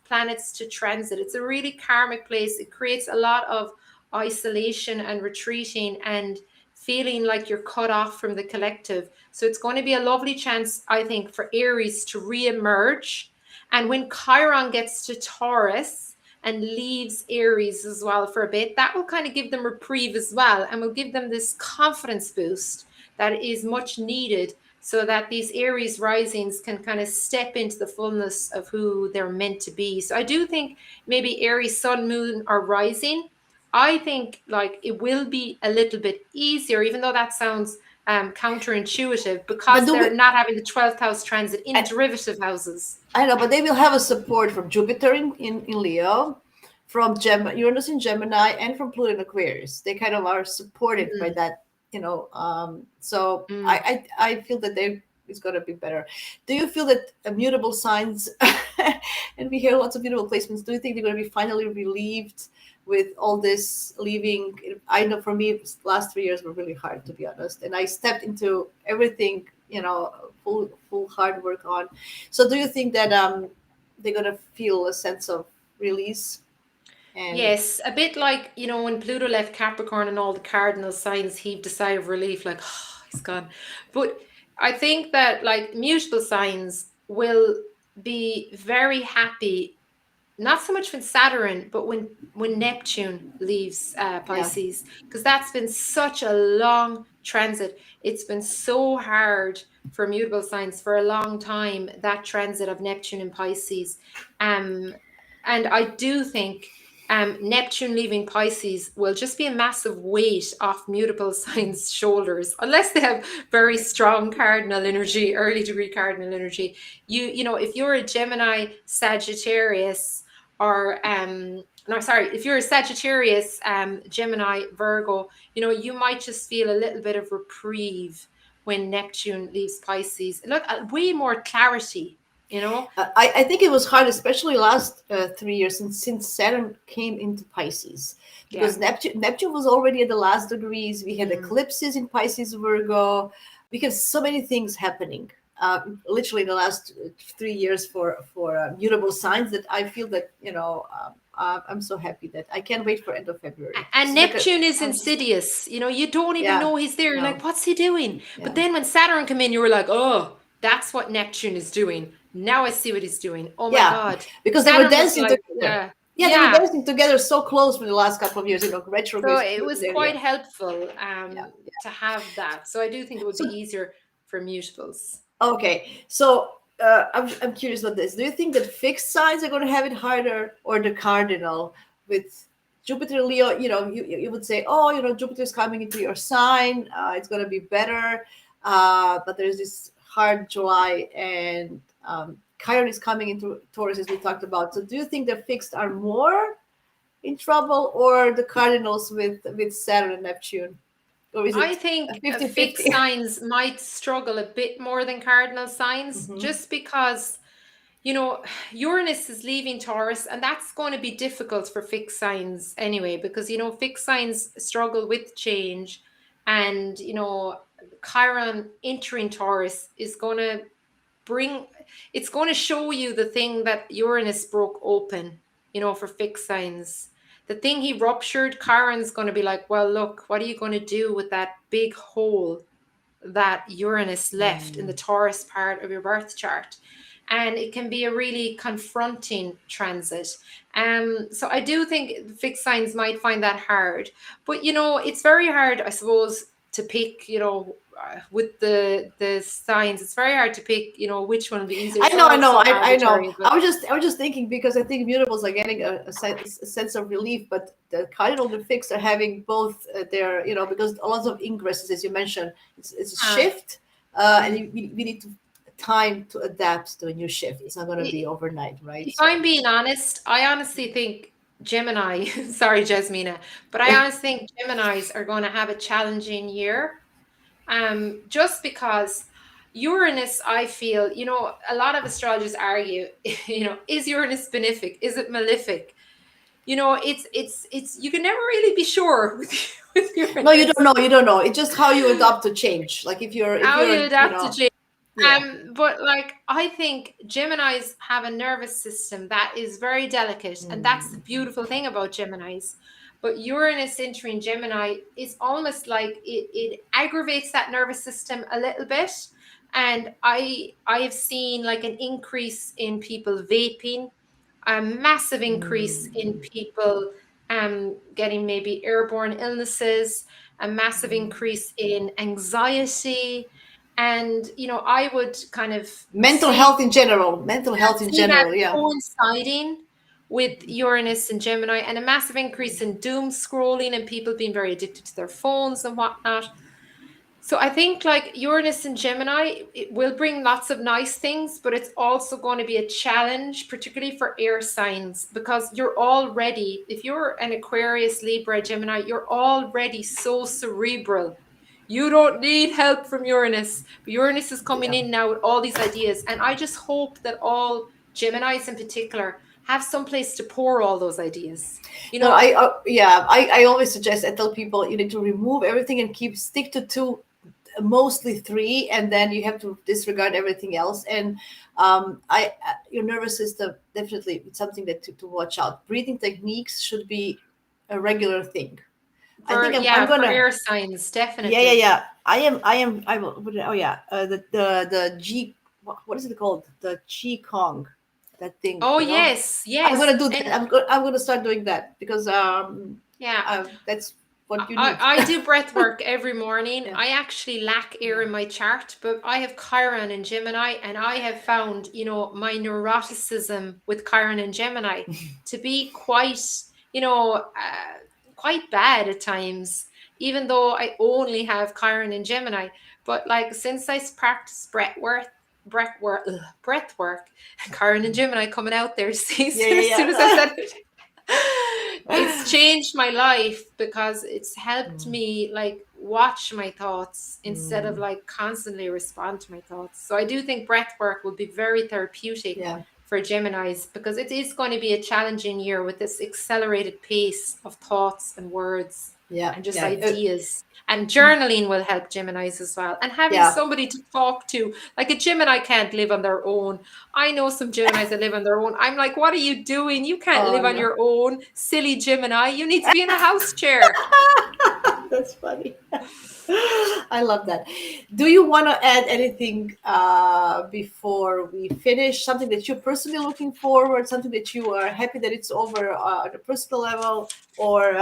[SPEAKER 2] planets to transit. It's a really karmic place. It creates a lot of isolation and retreating and feeling like you're cut off from the collective. So it's going to be a lovely chance, I think, for Aries to re-emerge. And when Chiron gets to Taurus and leaves Aries as well for a bit, that will kind of give them reprieve as well, and will give them this confidence boost that is much needed, so that these Aries risings can kind of step into the fullness of who they're meant to be. So I do think maybe Aries sun, moon, or rising, I think like it will be a little bit easier, even though that sounds counterintuitive,
[SPEAKER 1] But
[SPEAKER 2] because
[SPEAKER 1] do we,
[SPEAKER 2] they're not having the 12th house transit in
[SPEAKER 1] I,
[SPEAKER 2] derivative houses.
[SPEAKER 1] I know, but they will have a support from Jupiter in Leo, from Uranus in Gemini, and from Pluto in Aquarius. They kind of are supported by
[SPEAKER 2] Mm,
[SPEAKER 1] that, so
[SPEAKER 2] mm.
[SPEAKER 1] I feel that they it's going to be better. Do you feel that mutable signs, and we hear lots of mutable placements, do you think they're going to be finally relieved with all this leaving? I know for me, last 3 years were really hard, to be honest. And I stepped into everything, full hard work on. So do you think that they're going to feel a sense of release? And
[SPEAKER 2] Yes, a bit like, when Pluto left Capricorn and all the cardinal signs heaved a sigh of relief, like, oh, he's gone. But I think that like mutable signs will be very happy, not so much when Saturn, but when Neptune leaves
[SPEAKER 1] yeah,
[SPEAKER 2] Pisces, because that's been such a long transit. It's been so hard for mutable signs for a long time, that transit of Neptune and Pisces. Um, and I do think Neptune leaving Pisces will just be a massive weight off mutable signs' shoulders, unless they have very strong cardinal energy, early degree cardinal energy. If you're a Gemini, Sagittarius, or no, sorry, if you're a Sagittarius, Gemini, Virgo, you might just feel a little bit of reprieve when Neptune leaves Pisces. Look, way more clarity, you know.
[SPEAKER 1] I think it was hard, especially last 3 years since Saturn came into Pisces,
[SPEAKER 2] Yeah.
[SPEAKER 1] because Neptune was already at the last degrees. We had
[SPEAKER 2] Mm.
[SPEAKER 1] eclipses in Pisces, Virgo, because so many things happening. Literally in the last 3 years for mutable signs, that I feel that I'm so happy that I can't wait for end of February. This
[SPEAKER 2] And
[SPEAKER 1] is like a
[SPEAKER 2] Neptune is
[SPEAKER 1] I'm just
[SPEAKER 2] insidious. You don't even
[SPEAKER 1] yeah
[SPEAKER 2] know he's there. You're
[SPEAKER 1] no
[SPEAKER 2] like, what's he doing? But
[SPEAKER 1] yeah
[SPEAKER 2] then when Saturn came in, you were like, oh, that's what Neptune is doing. Now I see what he's doing. Oh my
[SPEAKER 1] yeah
[SPEAKER 2] God.
[SPEAKER 1] because they were
[SPEAKER 2] Saturn was
[SPEAKER 1] dancing
[SPEAKER 2] like,
[SPEAKER 1] together. Yeah, they were
[SPEAKER 2] yeah.
[SPEAKER 1] dancing together so close for the last couple of years.
[SPEAKER 2] So
[SPEAKER 1] Retrograde.
[SPEAKER 2] it was
[SPEAKER 1] Yeah,
[SPEAKER 2] quite helpful
[SPEAKER 1] yeah.
[SPEAKER 2] to have that. So I do think it would be
[SPEAKER 1] So
[SPEAKER 2] easier for mutables.
[SPEAKER 1] okay, so I'm curious about this. Do you think that fixed signs are going to have it harder, or the cardinal with Jupiter Leo? You would say, oh, Jupiter's coming into your sign. It's going to be better. But there's this hard July, and Chiron is coming into Taurus, as we talked about. So do you think the fixed are more in trouble, or the cardinals with Saturn and Neptune? Or is
[SPEAKER 2] I
[SPEAKER 1] it
[SPEAKER 2] think
[SPEAKER 1] 50-50?
[SPEAKER 2] fixed signs might struggle a bit more than cardinal signs,
[SPEAKER 1] Hmm.
[SPEAKER 2] just because Uranus is leaving Taurus, and that's going to be difficult for fixed signs anyway, because fixed signs struggle with change, and Chiron entering Taurus is going to bring it's going to show you the thing that Uranus broke open, for fixed signs. The thing he ruptured, Chiron's going to be like, well, look, what are you going to do with that big hole that Uranus left in the Taurus part of your birth chart? And it can be a really confronting transit. So I do think fixed signs might find that hard. But it's very hard, I suppose, to pick, with the signs. It's very hard to pick, which one will be easier.
[SPEAKER 1] I
[SPEAKER 2] It's
[SPEAKER 1] know, I
[SPEAKER 2] all
[SPEAKER 1] know,
[SPEAKER 2] so
[SPEAKER 1] I know.
[SPEAKER 2] arbitrary. But
[SPEAKER 1] I was just thinking, because I think mutables are getting a sense of relief, but the cardinal and fixed are having both their, because a lot of ingresses, as you mentioned, it's a
[SPEAKER 2] uh,
[SPEAKER 1] shift, and
[SPEAKER 2] mm.
[SPEAKER 1] we need to time to adapt to a new shift. It's not going to be
[SPEAKER 2] I-
[SPEAKER 1] overnight, right?
[SPEAKER 2] if
[SPEAKER 1] So
[SPEAKER 2] I'm being honest, I honestly think Gemini, sorry, Jasmina, but I honestly think Geminis are going to have a challenging year. Just because Uranus, I feel, a lot of astrologers argue, is Uranus benefic? Is it malefic? It's you can never really be sure with with
[SPEAKER 1] No, you don't
[SPEAKER 2] Uranus
[SPEAKER 1] know. You don't know. It's just how you adapt to change. Like if
[SPEAKER 2] how you
[SPEAKER 1] you're,
[SPEAKER 2] adapt to change.
[SPEAKER 1] yeah.
[SPEAKER 2] But like I think Geminis have a nervous system that is very delicate, and that's the
[SPEAKER 1] Mm.
[SPEAKER 2] beautiful thing about Geminis. But Uranus entering Gemini is almost like it aggravates that nervous system a little bit. And I have seen like an increase in people vaping, a massive increase in
[SPEAKER 1] Mm.
[SPEAKER 2] people getting maybe airborne illnesses, a massive increase in anxiety. And I would kind of
[SPEAKER 1] Mental
[SPEAKER 2] see
[SPEAKER 1] health in general. Mental health in
[SPEAKER 2] see that
[SPEAKER 1] general. Yeah.
[SPEAKER 2] coinciding with Uranus and Gemini, and a massive increase in doom scrolling and people being very addicted to their phones and whatnot. So I think like Uranus and Gemini, it will bring lots of nice things, but it's also going to be a challenge, particularly for air signs, because you're already, if you're an Aquarius, Libra, Gemini, you're already so cerebral. You don't need help from Uranus, but Uranus is coming
[SPEAKER 1] Yeah.
[SPEAKER 2] in now with all these ideas. And I just hope that all Geminis in particular have some place to pour all those ideas. You
[SPEAKER 1] No,
[SPEAKER 2] know,
[SPEAKER 1] yeah, I always suggest, I tell people you need to remove everything and stick to two, mostly three, and then you have to disregard everything else. And your nervous system definitely, it's something that to watch out. Breathing techniques should be a regular thing. I
[SPEAKER 2] for,
[SPEAKER 1] think I'm
[SPEAKER 2] yeah, for
[SPEAKER 1] gonna,
[SPEAKER 2] air signs,
[SPEAKER 1] yeah, yeah,
[SPEAKER 2] definitely.
[SPEAKER 1] yeah. I am oh yeah, the G, what is it called, the Qi Kong, that thing,
[SPEAKER 2] Oh
[SPEAKER 1] you know.
[SPEAKER 2] yes,
[SPEAKER 1] I'm
[SPEAKER 2] yes.
[SPEAKER 1] gonna do
[SPEAKER 2] And
[SPEAKER 1] that. I'm gonna start doing that because
[SPEAKER 2] yeah,
[SPEAKER 1] that's what you need.
[SPEAKER 2] I do breath work every morning.
[SPEAKER 1] Yeah.
[SPEAKER 2] I actually lack air
[SPEAKER 1] Yeah.
[SPEAKER 2] in my chart, but I have Chiron and Gemini, and I have found, my neuroticism with Chiron and Gemini to be quite, quite bad at times, even though I only have Chiron and Gemini. But like since I practice breath work, Chiron and Gemini coming out there. See,
[SPEAKER 1] Yeah,
[SPEAKER 2] as soon as I
[SPEAKER 1] yeah,
[SPEAKER 2] said it, it's changed my life because it's helped
[SPEAKER 1] yeah.
[SPEAKER 2] me like watch my thoughts instead of
[SPEAKER 1] Mm,
[SPEAKER 2] like constantly respond to my thoughts. So I do think breath work will be very therapeutic
[SPEAKER 1] yeah,
[SPEAKER 2] for Geminis because it is going to be a challenging year with this accelerated pace of thoughts and words
[SPEAKER 1] yeah,
[SPEAKER 2] and just
[SPEAKER 1] yeah,
[SPEAKER 2] ideas. And journaling will help Geminis as well. And having
[SPEAKER 1] yeah.
[SPEAKER 2] somebody to talk to, like a Gemini can't live on their own. I know some Geminis that live on their own. I'm like, what are you doing? You can't
[SPEAKER 1] Oh
[SPEAKER 2] live on
[SPEAKER 1] yeah,
[SPEAKER 2] your own, silly Gemini. You need to be in a house chair.
[SPEAKER 1] that's funny. I love that. Do you want to add anything before we finish? Something that you're personally looking forward, something that you are happy that it's over at a personal level, or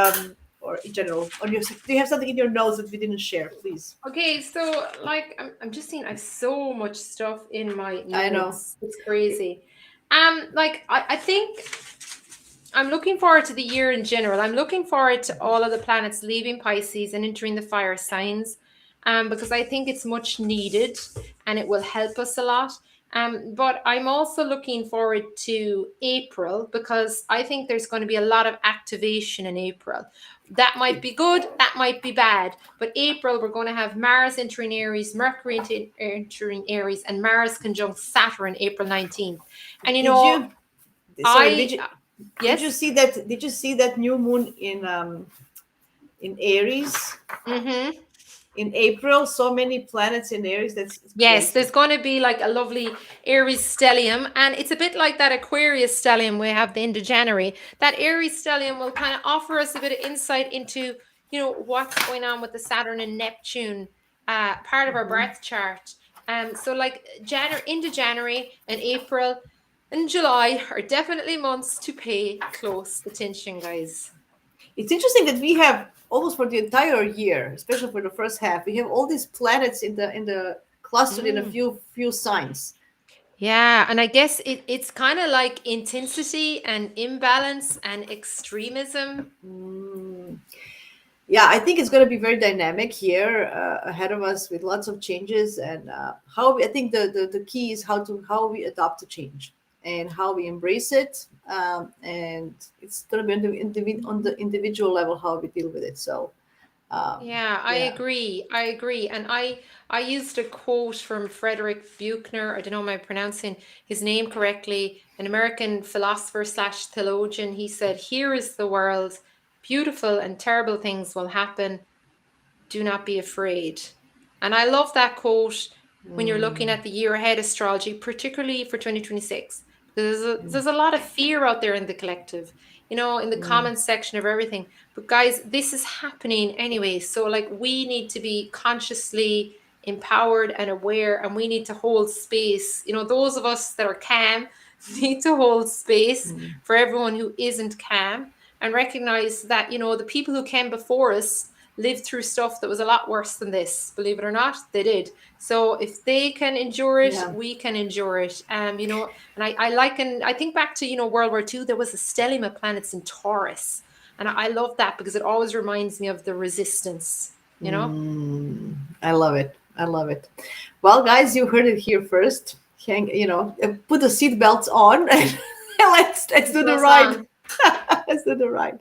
[SPEAKER 1] in general? Do you have something in your notes that we didn't share? Please.
[SPEAKER 2] Okay, so like I'm just seeing I have so much stuff in my
[SPEAKER 1] I know.
[SPEAKER 2] notes. It's crazy. Like I think I'm looking forward to the year in general. I'm looking forward to all of the planets leaving Pisces and entering the fire signs, because I think it's much needed and it will help us a lot. But I'm also looking forward to April because I think there's going to be a lot of activation in April. That might be good, that might be bad. But April, we're going to have Mars entering Aries, Mercury entering Aries, and Mars conjunct Saturn April 19th. And
[SPEAKER 1] Did you? Sorry.
[SPEAKER 2] I,
[SPEAKER 1] Did you
[SPEAKER 2] yes.
[SPEAKER 1] see that? Did you see that new moon in Aries
[SPEAKER 2] Mm-hmm.
[SPEAKER 1] in April? So many planets in Aries. That's it's
[SPEAKER 2] Yes,
[SPEAKER 1] crazy.
[SPEAKER 2] there's going to be like a lovely Aries stellium, and it's a bit like that Aquarius stellium we have the end of January. That Aries stellium will kind of offer us a bit of insight into, what's going on with the Saturn and Neptune part of our
[SPEAKER 1] Mhm.
[SPEAKER 2] birth chart. So like January into January and April and July are definitely months to pay close attention, guys.
[SPEAKER 1] It's interesting that we have almost for the entire year, especially for the first half, we have all these planets in the clustered in a
[SPEAKER 2] Mm.
[SPEAKER 1] few signs.
[SPEAKER 2] Yeah, and I guess it's kind of like intensity and imbalance and extremism.
[SPEAKER 1] Mm. Yeah, I think it's going to be very dynamic here ahead of us with lots of changes, and I think the key is how we adopt to change and how we embrace it. And it's going to be on the individual level how we deal with it. So,
[SPEAKER 2] Yeah, I
[SPEAKER 1] yeah.
[SPEAKER 2] agree. I agree. And I used a quote from Frederick Buechner. I don't know if I'm pronouncing his name correctly, an American philosopher slash theologian. He said, "Here is the world. Beautiful and terrible things will happen. Do not be afraid." And I love that quote when you're looking
[SPEAKER 1] Mm,
[SPEAKER 2] at the year ahead astrology, particularly for 2026, because there's a lot of fear out there in the collective, in the
[SPEAKER 1] mm,
[SPEAKER 2] comments section of everything. But guys, this is happening anyway. So, like, we need to be consciously empowered and aware, and we need to hold space. Those of us that are calm need to hold space
[SPEAKER 1] mm.
[SPEAKER 2] for everyone who isn't calm, and recognize that, the people who came before us lived through stuff that was a lot worse than this. Believe it or not, they did. So if they can endure it,
[SPEAKER 1] Yeah.
[SPEAKER 2] we can endure it. And I think back to, World War II, there was a stellium of planets in Taurus. And I love that because it always reminds me of the resistance.
[SPEAKER 1] I love it. I love it. Well, guys, you heard it here first. Put the seatbelts on and let's do the
[SPEAKER 2] Seatbelts
[SPEAKER 1] ride.
[SPEAKER 2] on.
[SPEAKER 1] Let's do the ride.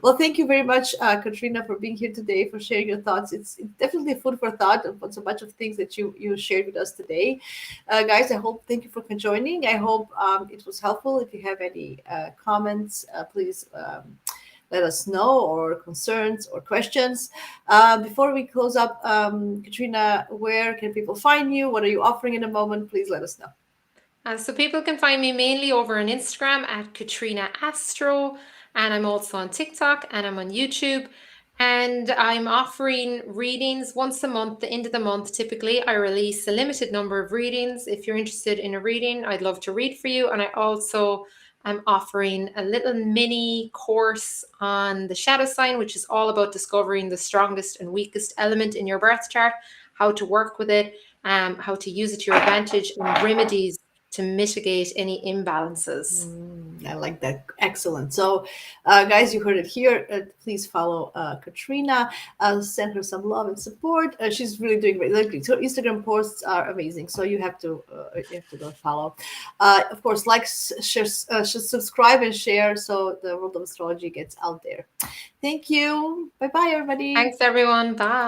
[SPEAKER 1] Well, thank you very much, Katrina, for being here today, for sharing your thoughts. It's definitely food for thought about so much of things that you shared with us today. Guys, thank you for joining. I hope it was helpful. If you have any comments, please let us know, or concerns or questions. Before we close up, Katrina, where can people find you? What are you offering in the moment? Please let us know.
[SPEAKER 2] So people can find me mainly over on Instagram at Caitriona Astro, and I'm also on TikTok and I'm on YouTube. And I'm offering readings once a month, the end of the month. Typically, I release a limited number of readings. If you're interested in a reading, I'd love to read for you. And I also am offering a little mini course on the shadow sign, which is all about discovering the strongest and weakest element in your birth chart, how to work with it, how to use it to your advantage, and remedies to mitigate any imbalances.
[SPEAKER 1] I like that. Excellent. So, guys, you heard it here. Please follow Katrina. Send her some love and support. She's really doing great. Like, her Instagram posts are amazing. So you have to go follow. Of course, like, share, subscribe, and share so the world of astrology gets out there. Thank you. Bye bye, everybody.
[SPEAKER 2] Thanks, everyone. Bye.